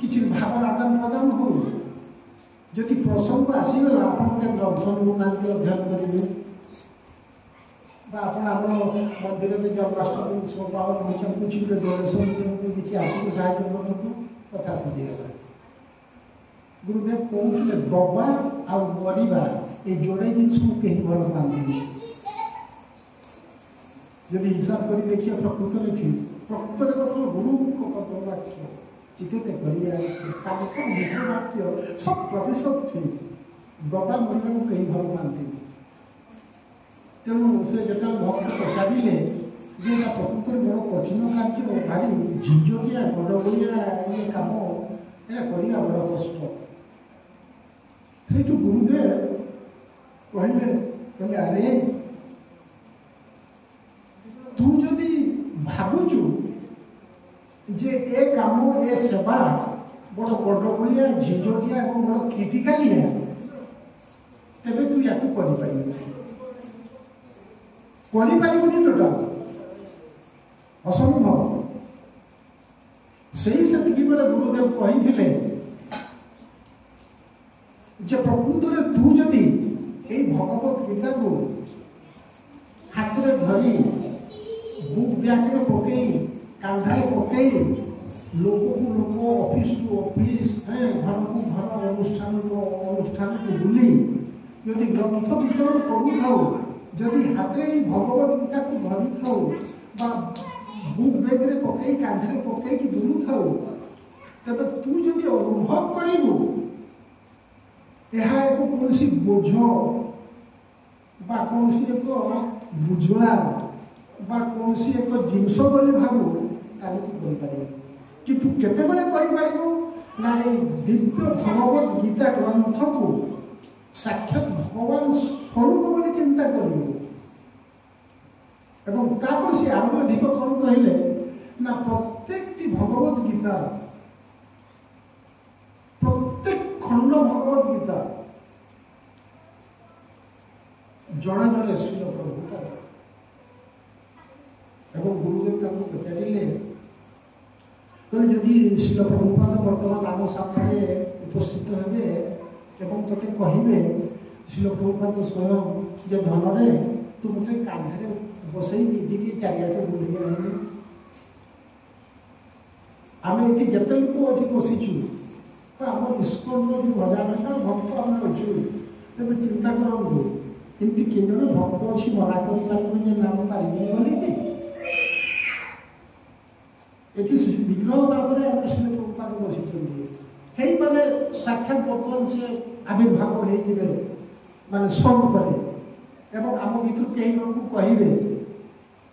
कि भाव आदान प्रदान हो जदि प्रसंग आसीगला आप गोटे ग्रंथ लुना अध्ययन करेंगे मंदिर में जन्माष्टमी उत्सव पालन हो कुछ गोटे डोनेसन किसी आर्थिक साहय करते कथा सरीगला। गुरुदेव कहते दबा आ मरवा ये जोड़े जिन कहीं भल पाती जदि हिसाब कर देखिए प्रकृत में ठीक प्रकृत में गुरु वाक्य चिकित वाक्य सब प्रतिशत ठीक दबा मरवा कहीं भल पाती। तेणु से जो भक्त पचारे जे प्रकृत में बड़ कठिन कार्य भारी झिझिया गड़बड़िया ये कम यहाँ करवा बड़ कष्ट से गुरुदेव कहले अरे तू जदि भावुचु जे ए काम ए सेवा बड़ गड़बड़िया झिझिया और बड़ क्रिटिकालिया तेरे तू या टोटाल असंभव से गुरुदेव कही जे प्रकृत में तू जदि ये भगवत गीता को हाथ में धरी बुक बैग में पकई कांधारे पकई लोक को लोक ऑफिस टू ऑफिस घर को घर अनुष्ठान को बुली यदि ग्रंथ वितरण करू थाओ जदि हाथ में भगवत गीता को धरी थाओ बुक बैग में पकई कांधारे पकई कि बुलू थाओ तब तू जदि अनुभव करू ଏହା ଏକ କୌଣସି ବୋଝ ବା କୌଣସି ଏକ ବୁଝଳା ବା କୌଣସି ଏକ ଜିନିଷ ବୋଲି ଭାବୁ ତାହେଲେ ତୁ କରିପାରିବୁ। କିନ୍ତୁ କେତେବେଳେ କରିପାରିବୁ ନା ଏଇ ଦିବ୍ୟ ଭଗବତ ଗୀତା ଗ୍ରନ୍ଥକୁ ସାକ୍ଷାତ ଭଗବାନ ସ୍ୱରୂପ ବୋଲି ଚିନ୍ତା କରିବୁ। ଏବଂ ତାପରେ ସେ ଆହୁରି ଅଧିକ କ'ଣ କହିଲେ ନା ପ୍ରତ୍ୟେକଟି ଭଗବତ ଗୀତା ପ୍ରତ୍ୟେକ ଖଣ୍ଡ ଭଗବତ ଗୀତା ଜଣେ ଜଣେ ଶ୍ରୀଲ ପ୍ରଭୁ ଏବଂ ଗୁରୁଦେବ ତାଙ୍କୁ ପଚାରିଲେ କହିଲେ ଯଦି ଶିଳ ପ୍ରଭୁପାଦ ବର୍ତ୍ତମାନ ଆମ ସାମ୍ନାରେ ଉପସ୍ଥିତ ହେବେ ଏବଂ ତୋତେ କହିବେ ଶିଳ ପ୍ରଭୁପାଦ ସ୍ୱୟଂ ଯେ ଧନରେ ତୁ ମୋତେ କାନ୍ଧରେ ବସେଇ ନେଇକି ଚାରିଆଡ଼େ ବୁଲିକି ଆଣିବେ। ଆମେ ଏଠି ଯେତେ ଲୋକ ଏଠି ବସିଛୁ ତ ଆମ ଇସ୍କନର ଯେଉଁ ଭଜନ ଭକ୍ତ ଆମେ ଅଛୁ ତେବେ ଚିନ୍ତା କରନ୍ତୁ ଏମିତି କିଏ ଜଣେ ଭକ୍ତ ଅଛି ମନା କରିପାରିବ ଯେ ନାମ ପାରିବେ ବୋଲିକି ଏଠି ବିଗ୍ରହ ଭାବରେ ଆମର ଶିଳ ପ୍ରଭୁପାଦ ବସିଛନ୍ତି। ହେଇପାରେ ସାକ୍ଷାତ ବର୍ତ୍ତମାନ ସେ ଆବିର୍ଭାବ ହେଇଯିବେ ମାନେ ସ୍ୱରୂପରେ ଏବଂ ଆମ ଭିତରୁ କେହି ଜଣଙ୍କୁ କହିବେ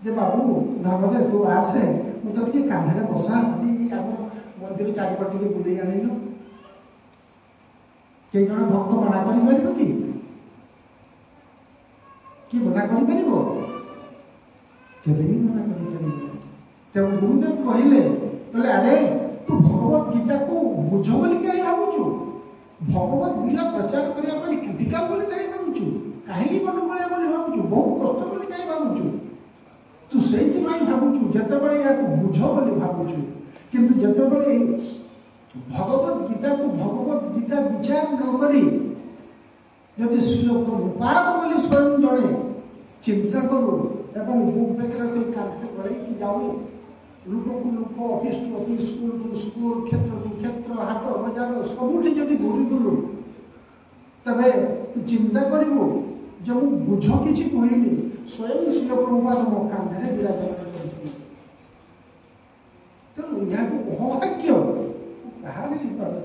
ଯେ ବାବୁ ଧନରେ ତୁ ଆସେ ମୁଁ ତ ଟିକେ କାନ୍ଧରେ ବସା ଆମ ମନ୍ଦିର ଚାରିପଟ ଟିକେ ବୁଲେଇ ଆଣିଲୁ। କେହି ଜଣେ ଭକ୍ତ ମନା କରିପାରିବ କି ମନା କରିପାରିବ? କେବେ ବି ମନା କରିପାରିବ। ତେଣୁ ଗୁରୁଦେବ କହିଲେ ଆରେ ତୁ ଭଗବତ ଗୀତାକୁ ବୁଝ ବୋଲି କାହିଁ ଭାବୁଛୁ? ଭଗବତ ଗୀତା ପ୍ରଚାର କରିବା ପାଇଁ କ୍ରିଟିକାଲ ବୋଲି କାହିଁ ଭାବୁଛୁ? କାହିଁକି ଗଣ୍ଡଗୋଳିଆ ବୋଲି ଭାବୁଛୁ? ବହୁତ କଷ୍ଟ ବୋଲି କାହିଁ ଭାବୁଛୁ? ତୁ ସେଇଥିପାଇଁ ଭାବୁଛୁ ଯେତେବେଳେ ଏହାକୁ ବୁଝ ବୋଲି ଭାବୁଛୁ। କିନ୍ତୁ ଯେତେବେଳେ ଭଗବତ ଗୀତାକୁ ଭଗବତ ଗୀତା ବିଚାର ନ କରି ଯଦି ଶ୍ରୀଲ ପ୍ରଭୁପାଦ ବୋଲି ସ୍ୱୟଂ ଜଣେ ଚିନ୍ତା କରୁ ଏବଂ ବୁକ୍ ବ୍ୟାଗରେ କାନ୍ଥରେ ଗଳେଇକି ଯାଉ ଲୋକକୁ ଲୋକ office to office school to school କ୍ଷେତ୍ରକୁ କ୍ଷେତ୍ର ହାଟ ବଜାର ସବୁଠି ଯଦି ଘୁରିବୁଲୁ ତେବେ ତୁ ଚିନ୍ତା କରିବୁ ଯେ ମୁଁ ବୁଝ କିଛି କହିନି ସ୍ୱୟଂ ଶିଳ ପ୍ରଭୁପାଦ ମୋ କାନ୍ଧରେ ବିରାଜମାନ କରିଛନ୍ତି। ତେଣୁ ଏହାକୁ ଅଭାଗ୍ୟ କାହାରି ହେଇପାରେ।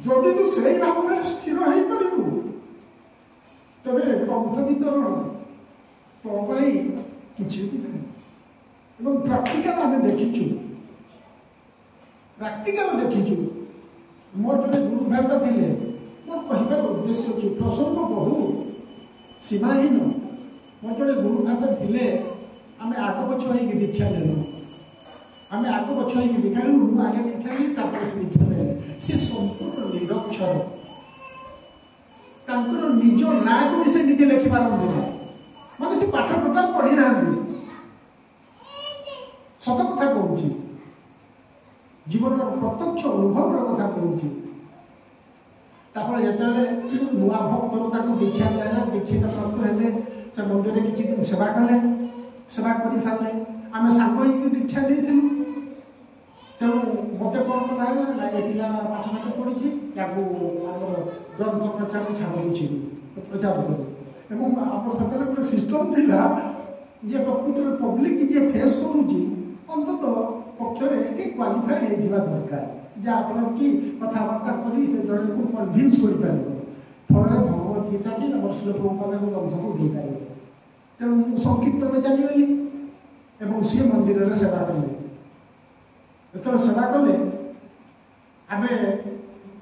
ଯଦି ତୁ ସେଇ ଭାବନାରେ ସ୍ଥିର ହେଇପାରିବୁ ତେବେ ଗ୍ରନ୍ଥ ବିତରଣ ତୋ ପାଇଁ କିଛି ବି ନାହିଁ। ଏବଂ ପ୍ରାକ୍ଟିକାଲ ଆମେ ଦେଖିଛୁ ମୋର ଜଣେ ଗୁରୁଭ୍ରାତା ଥିଲେ। ମୋର କହିବାର ଉଦ୍ଦେଶ୍ୟ ଅଛି ପ୍ରସଙ୍ଗ ବହୁ ସୀମାହୀନ। ମୋର ଜଣେ ଗୁରୁଭ୍ରାତା ଥିଲେ ଆମେ ଆଗ ପଛ ହେଇକି ଦୀକ୍ଷା ନେଲୁ। ଆମେ ଆଗ ପଛ ହେଇକି ଦୀକ୍ଷା ନେଲୁ। ମୁଁ ଆଗେ ଦୀକ୍ଷା ନେଲି ତାପରେ ସେ ଦୀକ୍ଷା ନେଲେ। ସେ ସମ୍ପୂର୍ଣ୍ଣ ନିରକ୍ଷର। ତାଙ୍କର ନିଜ ନାଁକୁ ବି ସେ ନିଜେ ଲେଖିପାରନ୍ତି ନା ମାନେ ସେ ପାଠ ଟୋଟାଲ ପଢି ନାହାନ୍ତି। ସତ କଥା କହୁଛି ଜୀବନର ପ୍ରତ୍ୟକ୍ଷ ଅନୁଭବର କଥା କହୁଛି। ତାପରେ ଯେତେବେଳେ ନୂଆ ଭକ୍ତରୁ ତାକୁ ଦୀକ୍ଷା ଦିଆହେଲା ଦୀକ୍ଷିତ ପ୍ରାପ୍ତ ହେଲେ ସେ ମନ୍ଦିରରେ କିଛି ଦିନ ସେବା କଲେ। ସେବା କରି ସାରିଲେ ଆମେ ସାଙ୍ଗ ହେଇକି ଦୀକ୍ଷା ନେଇଥିଲୁ। ତେଣୁ ମୋତେ କ'ଣ କରାହେଲା ନା ଏ ପିଲା ପାଠ ପଢ଼ିଛି ତାକୁ ଆମର ଗ୍ରନ୍ଥ ପ୍ରଚାର ଛାଡ଼ କିଛି ପ୍ରଚାର କରୁ। ଏବଂ ଆମର ସେତେବେଳେ ଗୋଟେ ସିଷ୍ଟମ୍ ଥିଲା ଯେ ପ୍ରକୃତରେ ପବ୍ଲିକ୍ ଯିଏ ଫେସ୍ କରୁଛି ଅନ୍ତତଃ ପକ୍ଷରେ ଟିକେ କ୍ୱାଲିଫାଏଡ୍ ହେଇଥିବା ଦରକାର ଯାହାଫଳରେ କି କଥାବାର୍ତ୍ତା କରି ସେ ଜଣଙ୍କୁ କନଭିନ୍ସ କରିପାରିବ। ଫଳରେ ଭଗବତ ଗୀତାଟି ଆମର ଶିଳ ପ୍ରଭୁପାଦଙ୍କ ଗ୍ରନ୍ଥକୁ ଦେଇପାରିବ। ତେଣୁ ମୁଁ ସଂକ୍ଷିପ୍ତରେ ଚାଲିଗଲି ଏବଂ ସିଏ ମନ୍ଦିରରେ ସେବା କଲେ। ଯେତେବେଳେ ସେବା କଲେ ଆମେ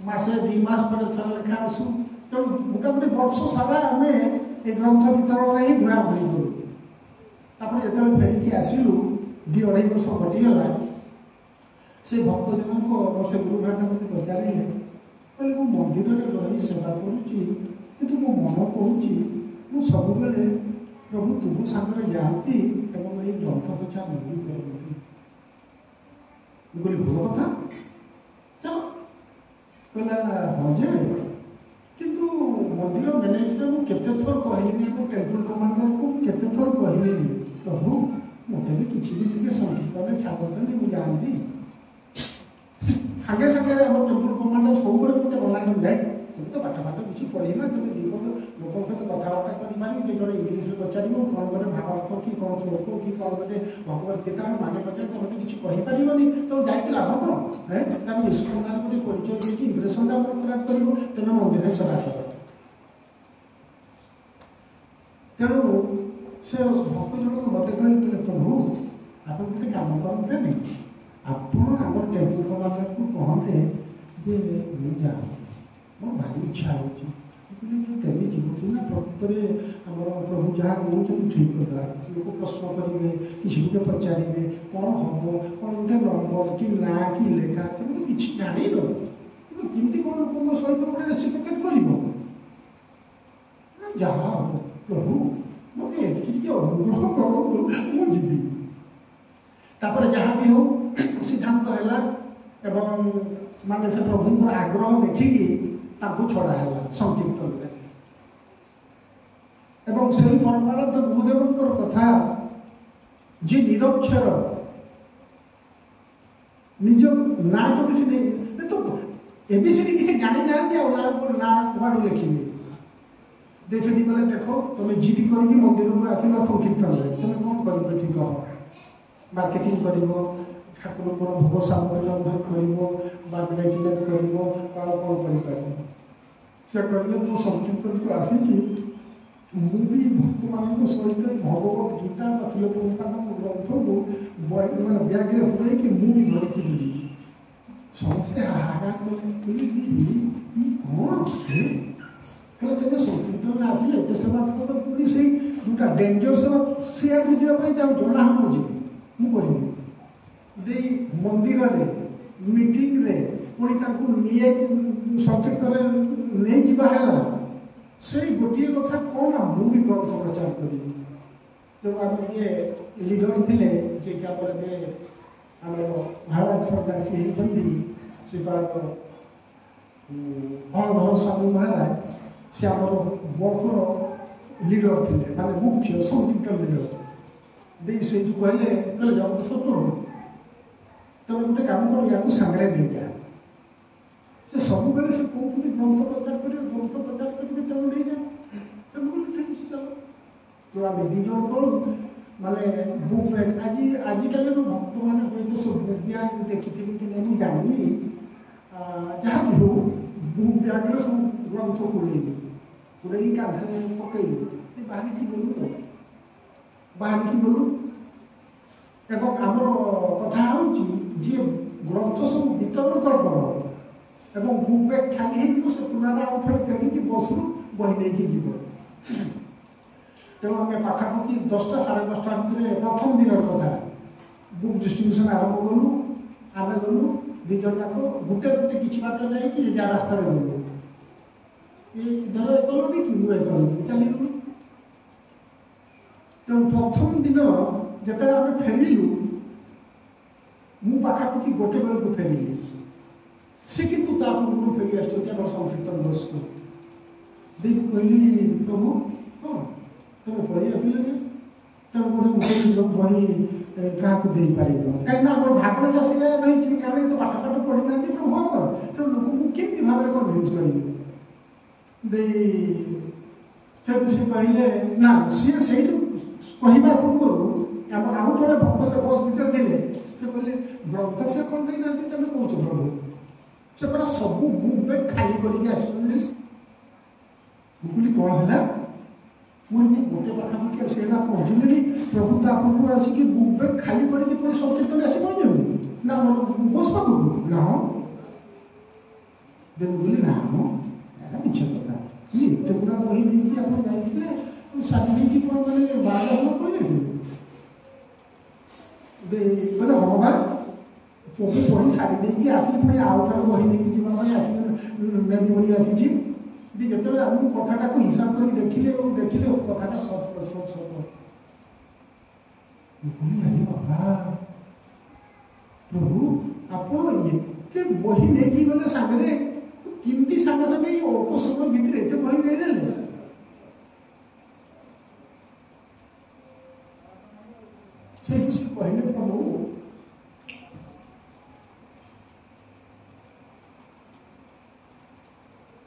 ମାସେ 2 ମାସ ପରେ ଥରେ ଲେଖା ଆସୁ। ତେଣୁ ମୋଟାମୋଟି ବର୍ଷ ସାରା ଆମେ ଏ ଗ୍ରନ୍ଥ ବିତରଣରେ ହିଁ ଘୋରାଘୋରି କରୁ। ତାପରେ ଯେତେବେଳେ ଫେରିକି ଆସିଲୁ 2-2.5 ବର୍ଷ ଘଟିଗଲା। ସେ ଭକ୍ତ ଜଣଙ୍କ ସେ ଗୁରୁଭ୍ରାତା ମୋତେ ପଚାରିଲେ କହିଲେ ମୁଁ ମନ୍ଦିରରେ ରହି ସେବା କରୁଛି କିନ୍ତୁ ମୋ ମନ କହୁଛି ମୁଁ ସବୁବେଳେ ପ୍ରଭୁ ତୁମ ସାଙ୍ଗରେ ଯାଆନ୍ତି ଏବଂ ଏଇ ଗ୍ରନ୍ଥ ପ୍ରଚାର ମୁଁ କରନ୍ତି। ମୁଁ କହିଲି ଭଲ କଥା ଚାଲ। କହିଲା ହଁ ଯେ କିନ୍ତୁ ମନ୍ଦିର ମ୍ୟାନେଜର ମୁଁ କେତେ ଥର କହିଲିନି ଆମ ଟେମ୍ପଲ କମାଣ୍ଡରକୁ କେତେ ଥର କହିଲିନି ପ୍ରଭୁ ମୋତେ ବି କିଛି ବି ଟିକେ ସଂକୀର୍ତ୍ତନରେ ଛାଡ଼ନ୍ତନି ମୁଁ ଯାଆନ୍ତି। ସାଙ୍ଗେ ସାଙ୍ଗେ ଆମ ଟେମ୍ପଲ କମାଣ୍ଡର ସବୁବେଳେ ମୋତେ ମନା କରିଯାଏ तुम तो पाठ फाट किसी पढ़ी ना तुम दी लोक सहित कथबार्ता करें जो इंग्लीश पचार कौन गोटे भावार्थ कि कौन श्लोक कि कौन गोटे भगवद्गीता माने पचार तुम तो किसी कहीपर तो जाकि लाभ कौन है तुम ईश्वर नाम गोटे परिचय देकर इम्प्रेसन खराब कर तुम मंदिर सेवा कर तेणु से भक्त जनक मत कहले प्रभु आप गोटे कम करते आप टेम्पल कमांडर को कहते जे मुझे मोर भारी इच्छा होती जीवन ना प्रकृत आम प्रभु जहाँ कहते ठीक करा लोग प्रश्न करेंगे किसी गोटे पचारे कौन हम कौन गोटे नंबर कि ना कि लेखा तुम तो किसी जान कमी कौन लोक सहित गोटे रेसिप्रोकेट कर जहाँ प्रभु मत अनुग्रह करूँ मुझे तापर जहाँ भी हो सिद्धांत है एवं माने से प्रभु आग्रह देखिकी छड़ा है संकीर्तन एवं से परमानंद गुरुदेव कथा जी निरक्षर निज ना तो किसी नहीं तो एबीसीडी किसी जानी ना ना कौन लिखे देखिए गले देख तुम जिद कर मंदिर को आस संकीर्तन तुम कौन कर ठीक हो मार्केटिंग कर ठाकुर भोग सामग्री कर कौन कर से कहले तू संकीर्तन को आसी मुझे भक्त मान सहित भगवत गीता फिलोपोपाद ग्रंथ को मैंने ब्याग्रे हुए कि मुझे धरिकी बुली समस्ते हाहाकार कौन कहले तुम संकीर्तन आसिले एत सेवा तो पुणी से दूटा डेंजर सेवा से बुझापी जाऊँ ना हाँ मुझे दे मंदिर में मीटिंग रे पुणी संकीर्तन नहीं जावा से गोटे कथा कौन मुझे ग्रंथ प्रचार करी जो आम ये लीडर थे जी क्या बोले आम महाराज सन्यासी होती श्रीपाद हरधर स्वामी महाराज से आम बर्थ लीडर थे माने मुख्य संकीर्तन लीडर दे से जो कहले जब स्वप्न तुम गोटे कम कर या सांगे नहीं जा से सब बेले से कहते ग्रंथ प्रचार करेंगे ग्रंथ प्रचार करेंगे तुम नहीं जा ठीक चलो तो आम दीज करूँ माने बुक बैग आजिकल भक्त मैंने हूँ सब बुक बैग देखी थी कि नहीं जानी जहाँ भी हो बुक बैग सब ग्रंथ कुड़े कांधे पकड़ बाहर की गलु बाहर की गलु एवं आमर कथा हूँ जी ग्रंथ सब वितरण कर एवं बुक बैग खाली से पुराना आउ थे फेरिकी बस बही नहीं जीव तेणु आम पाखापाखि 10टा साढ़े 10टा भितर प्रथम दिन कथा बुक डिस्ट्रीब्यूशन आरंभ कलु आम गलु दिज जाक गोटे गोटे कि बाट जाकि जा रास्तार गलु ये धर कलुनी कि मुझे कलुनी चलीगलु तेणु प्रथम दिन जिते आम फेरिलु मु पाखापाखि गोटे बेल को फेरिली से किंतु पूर्व फेरी आम संकीर्तन बस को देख कहली प्रभु हाँ तुम पढ़ी आसिले तुम गोटे बही क्या दे पार कहीं भागना से रही कारण तो पाठ फाट पढ़ी ना प्रभु हाँ तो लोक को केमती भाव में कन्भिन्स करेंगे से कहले ना सी से कहवा पूर्व आम आउ जड़े भक्त से बस भर थे से कहले ग्रंथ से कर देना तुम कौच प्रभु से पूरा सब बुक बैग खाली करके आस कौन है मुझे गोटे पाखापाखि से पहुँचले प्रभु तो आपको आसिक बुक बैग खाली करके पुणी संकीर्तन आसी पहुँच ना बस पाक ना बोली ना मिछ कथा एत गुड़ा बही नहीं आप जाते साथी कौन मैंने 12 लोग कहते भगवान प्रभु बही सारी देकी आसिले पुणी आउ थे बही नहीं जीवन नेबी बोली आसी जो आम कथाटा को हिसाब कर देखिले देखिले कथाटा सब सब बाबा प्रभु आप बही नहीं गले सागरे किमती सागे सागे अल्प समय भितर एत बही देदेले से कहले प्रभु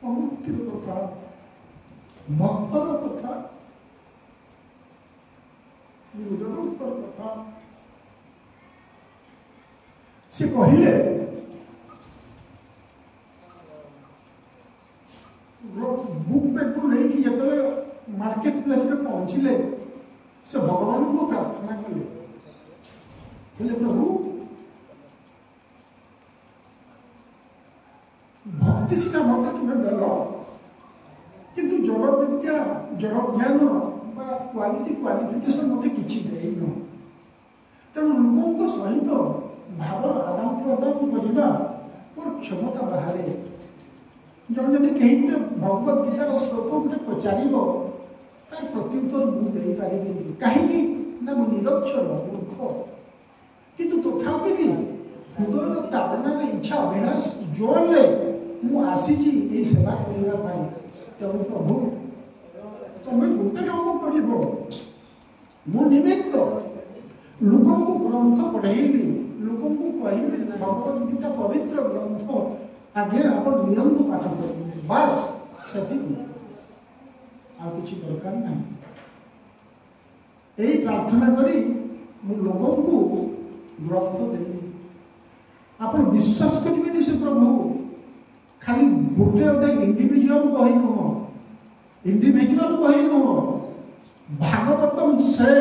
अनुक्तिर कथा भक्तर कथा गुरुदेवंकर कथा से कहले बुक बैग को नहीं जो मार्केट प्लेस में पहुंचले से भगवान को प्रार्थना कले प्रभु भक्ति सीधा भक्त तुम्हें दल किंतु जड़ विद्या जड़ ज्ञान क्वालिफिकेशन मत कि देन तेणु लोकों सहित भाव आदान प्रदान करने मोर क्षमता बाहर जन जब कहीं भगवत गीतार श्लोक गोटे पचार तार प्रत्युत्तर मुझे पारि कहीं ना मु निरक्षर मूर्ख किंतु तथापि भी हृदय ताड़ना इच्छा अभिलाष जोर रे मु आसी सेवा करने तेणु प्रभु तुम्हें गोटे काम कर मु निमित्त लोकों को ग्रंथ पढ़ेबी लोकों को कहबी भगवत गीता पवित्र ग्रंथ आगे आप निरंतर पाठ करेंगे बस से किसी दरकार ना यही प्रार्थना करी मु लोकों को ग्रंथ देवी आप विश्वास करेंगे से प्रभु खाली गोटे अदे इंडिविजुअल बही नुह इंडिविजुअल बही नुह भागवतम से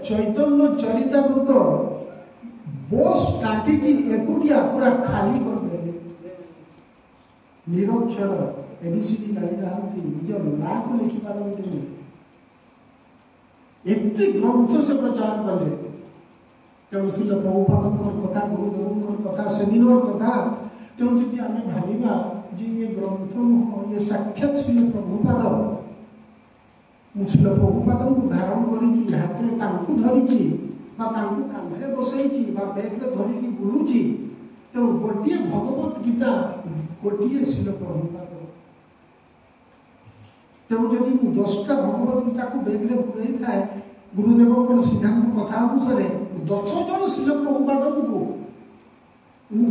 चैतन्य चरितामृत बस टाँगी एकुटिया पूरा खाली करदे निरक्षर एबीसीडी जानी ना निज ना को लिखि पारती एत ग्रंथ से प्रचार कले तेणु श्री प्रभुपाद कथा गुरुदेव कथा सेमिनार कथा तेणु जी आम भाविबा जे ये ग्रंथ ये साक्षात श्री प्रभुपाद श्री प्रभुपाद को धारण करी हाथ में धरिकी कांधे बसई बैग धरिकी बुलूची तेणु गोटे भगवत गीता गोटे श्री प्रभुपाद तेणु जदि 10टा भगवत गीता को बैग में पुरई थाए गुरुदेव सिद्धांत कथा अनुसार 10 जन श्री प्रभुपाद को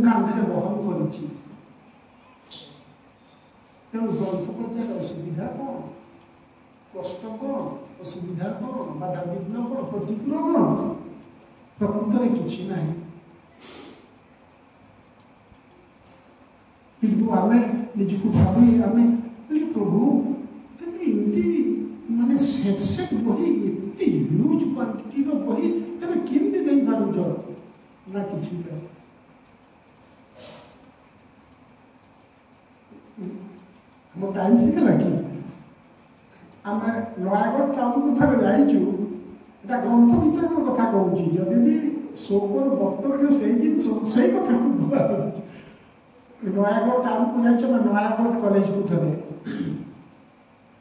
कांधे बहन करी तेणु ग्रंथ प्रचार असुविधा कौन कष्ट कौन असुविधा कौन बाधा विघ्न कौन प्रतिकूल कौन प्रकृत में किसी ना किंतु आम निजक भावी आम प्रभु एमती माने सेट बही एत ह्यूज क्वांटिटी बही तेज केमती दे पारुच ना कि मो टाइम होगा कि आम नयागढ़ टाउन को थे जाइचु एटा ग्रंथ वितरण कथा कहूँ जदि भी शोकर वक्तव्य से जिन से कथा नयागढ़ टाउन को जाइए नयागढ़ कॉलेज को थे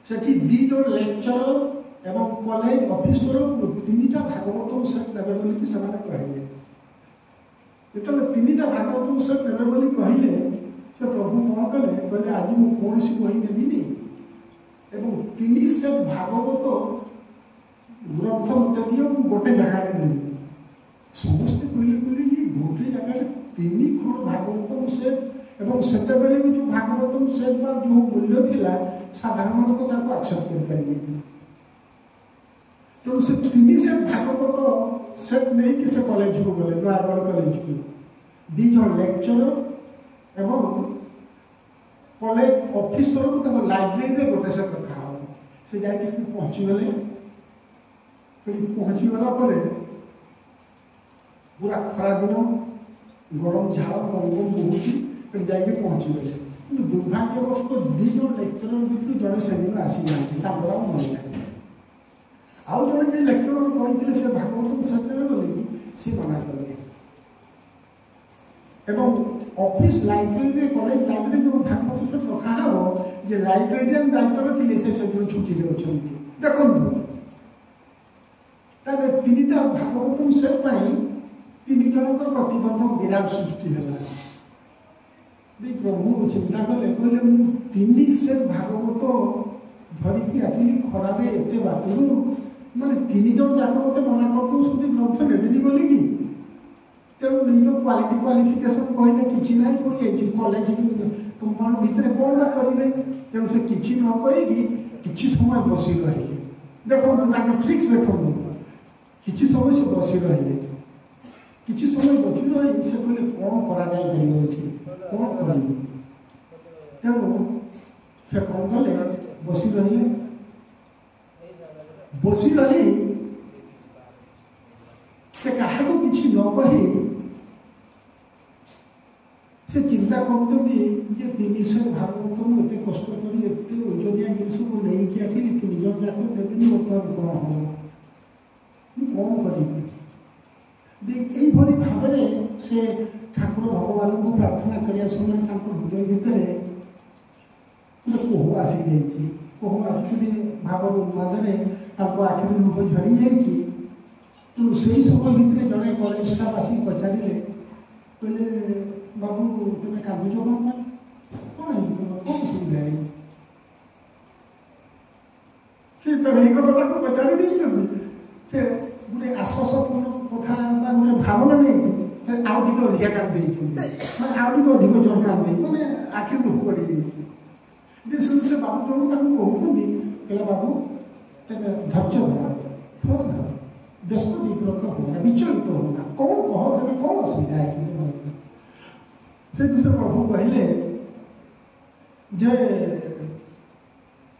सेठी 2 जन लेक्चरर एवं कॉलेज ऑफिसर 3टा भागवत सेट नेबे बोली से कहले जो 3टा भागवत सेट नेबे बोली कहले से प्रभु कौन कले कहले आज मु कौन सी बही नेबिनी एवं 3 सेट भागवत ग्रंथ मत दियो गोटे जगह देवी समस्त कहले ये गोटे जगह 3 खंड भागवत सेट एवं सेते बेले भी जो भागवत सेट का जो मूल्य थिला साधारण लोक ताको एक्सेप्ट कर परिबे तो से 3 सेट भागवत सेट नहीं कि से कॉलेज को गले नयागढ़ कॉलेज को 2 जन लेक्चरर एवं कॉलेज ऑफिसर को लाइब्रेरी में गोटे सेट रखा से जाकि पहुँची गले पहुँची गला पूरा खरा दिन गरम झाड़ गंगम बहुत जाकि पहुँची गले कि दुर्भाग्यवश 2 जन लेक्चरर भर जड़े से दिन आसी जाती मन लगे आउ जड़े लेक्चरर कहते से भागवत सेट बोले सी मना कले एवं ऑफिस लाइब्रेरी कॉलेज लाइब्रेरी जो भागवत सेट रखा हो जे लाइब्रेरियन दायित्व थे से छुट्टी अच्छे देखो तबे 3टा भागवत सेट 3 जन प्रतिबंधक विराट सृष्टि है प्रभु चिंता कले कहले 3 सेट भागवत धरिकी आसिली खराबे एत बाटू माने 3 जन जाक मत मना करते ग्रंथ नेबिनी बोली कि तेणु निज क्वालिटी क्वालिफिकेशन कहले कि ना पुणी कॉलेज कंपाउंड भितर कौन बा करेंगे तेणु से किसी न कहीकि किसी समय बसी रही देखो ट्रिक्स देखो किसी समय से बसी रही किसी समय बसी रही से कहले कौन करा कौन कर तेणु से कौन कले बसी रही से क्या किसी न कही से चिंता कर भागवत एत कष्ट कर ओजनिया जिनस को लेकिन आखिरी 3 जन जाक देवी बर्तमान कौन हम कौन करी भाव से ठाकुर भगवान को प्रार्थना करने समय हृदय भितर कोह आसी जाइए कोह आखिरी भाव उन्मादने आखिरी लुह झरी जाइए तो से समय भितर जड़े कॉलेज स्टाफ आसिक पचारे कहले बाबू तुम्हें कांदुच कौन कौन सुविधा है फिर तो यही कथा को पचारि से गोटे आश्वासपूर्ण कथा गोटे भावना नहीं फिर आउ टे अधिका कांदी मैंने आउ टे अधिक जन कांदी मैंने आखिर लुह पड़ी शुणी से बाबू जन कहते कहला बाबू धैर्य धरा थोड़ा धर व्यस्त विव्रत होना विचलित होना कौन कह तेरे कौन असुविधा है से प्रभु कहले जे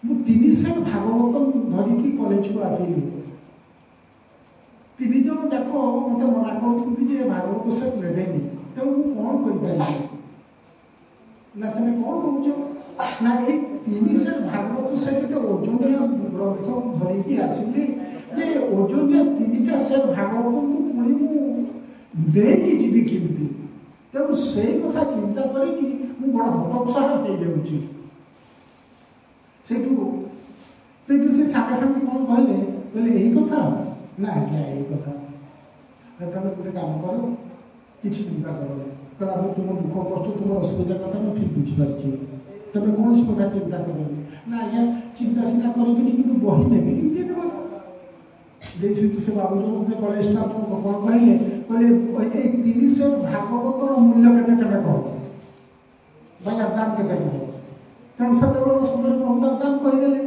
मु 3 सेट भागवत धरिकी कॉलेज को आसिली 3 जन जाक मत मना कर भागवत सेट नेबेनी तेणु मुझे कौन कर ना तुम कौन कौच ना ये 3 सेट भागवत सेट ओजनिया ग्रंथ धरिकी आसिली ये ओजनिया 3टा सेट भागवत को पुणी मुझे जीवी केमी तेणु से कथा चिंता करी बड़ हतोत्साह हो जाऊँगी से सागे सागे कौन कहले कहले यही कथा ना आज्ञा यही कथा तुम गोटे काम कर किसी चिंता कर कहला तुम दुख कष्ट तुम असुविधा कथा मुझे ठीक बुझीपारी तुम कौन सी कथा चिंता कर ना आज्ञा चिंता चिंता करी कि बही नेबी से बाबू जो कॉलेज स्टाफ कौन कहले 3 सेट भागवतर मूल्य के कह भाई दाम के कह तेणु से समय प्रभु दाम कहीदेले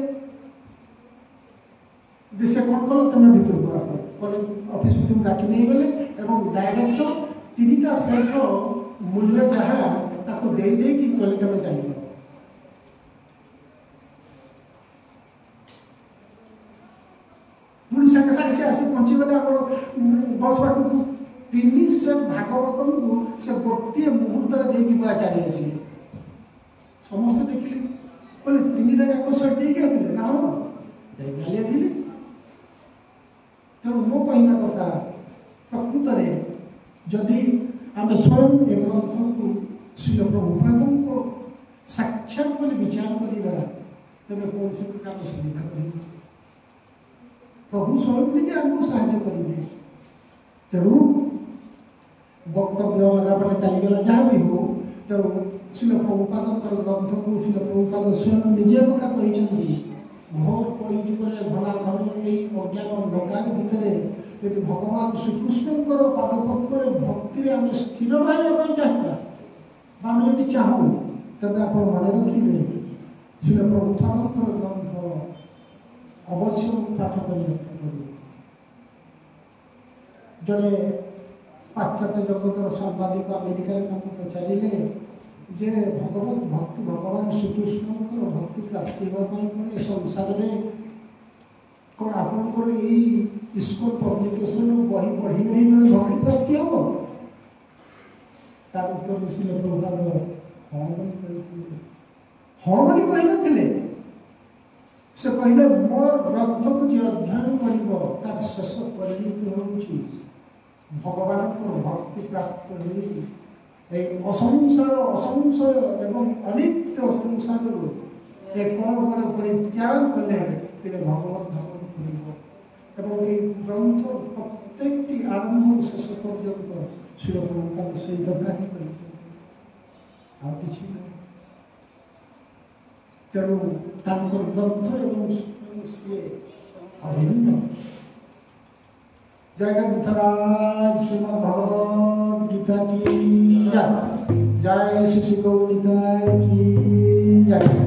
से कौन कल तुम भर कॉलेज ऑफिस में तुम डाक नहीं गले और डायरेक्ट 3टा सेट मूल्य जहाँ दे कहले तुम चल पुणी सागे सागे से आसी पहुँचीगले बस पाखक 3 सेट भागवत को से गोटे मुहूर्त देकी पूरा चली आसिले समस्त देखिले बोले 3टा जाक सेट देके आते ना हाँ जाइए तेणु मो कहना कथा प्रकृत में जदि आम स्वयं ए ग्रंथ को श्रील प्रभुपाद को साक्षात बोले विचार करवा तेज कौन से प्रकार सुविधा कह प्रभु स्वयं निजे आमको साहाय्य करेंगे तेणु वक्तव्य लगा पड़े चलीगला जहाँ भी हो तेणु श्रील प्रभुपाद ग्रंथ को श्रील प्रभुपाद स्वयं निजे कथा कहते घोर कलिजुगे घना घन अज्ञान अंधकार भितर यदि भगवान श्रीकृष्ण पादपद्म भक्ति आम स्थिर रहा चाहिए आम जब चाहूँ तब आप मन रखिए श्रील प्रभुपाद ग्रंथ अवश्य पाठ कर जड़े पाश्चात्य जगतर सांबादिक अमेरिका पचारे जे भगवत भक्ति भगवान श्रीकृष्ण भक्ति प्राप्ति होगापी संसार में कौन आपंकर स्कूल पब्लिकेशन बही पढ़ी नहीं भक्ति प्राप्ति हम तार उत्तर श्रील प्रभुपाद हाँ बोली कही से कहले मोर ग्रंथ को जी अध्ययन कर शेष परिणति हूँ भगवान भक्ति प्राप्त हो असंशय एवं अनित्य संसार एक परित्याग कले भगवत धाम कर ग्रंथ प्रत्येक आरंभ शेष पर्यंत श्री प्रभुपाद से कथा ही कि तेणु ग्रंथ एवं सी अभिन्न जय ग्रंथराज श्रीमद् भगवद गीता की जय, जय श्री गौर निताय की जय।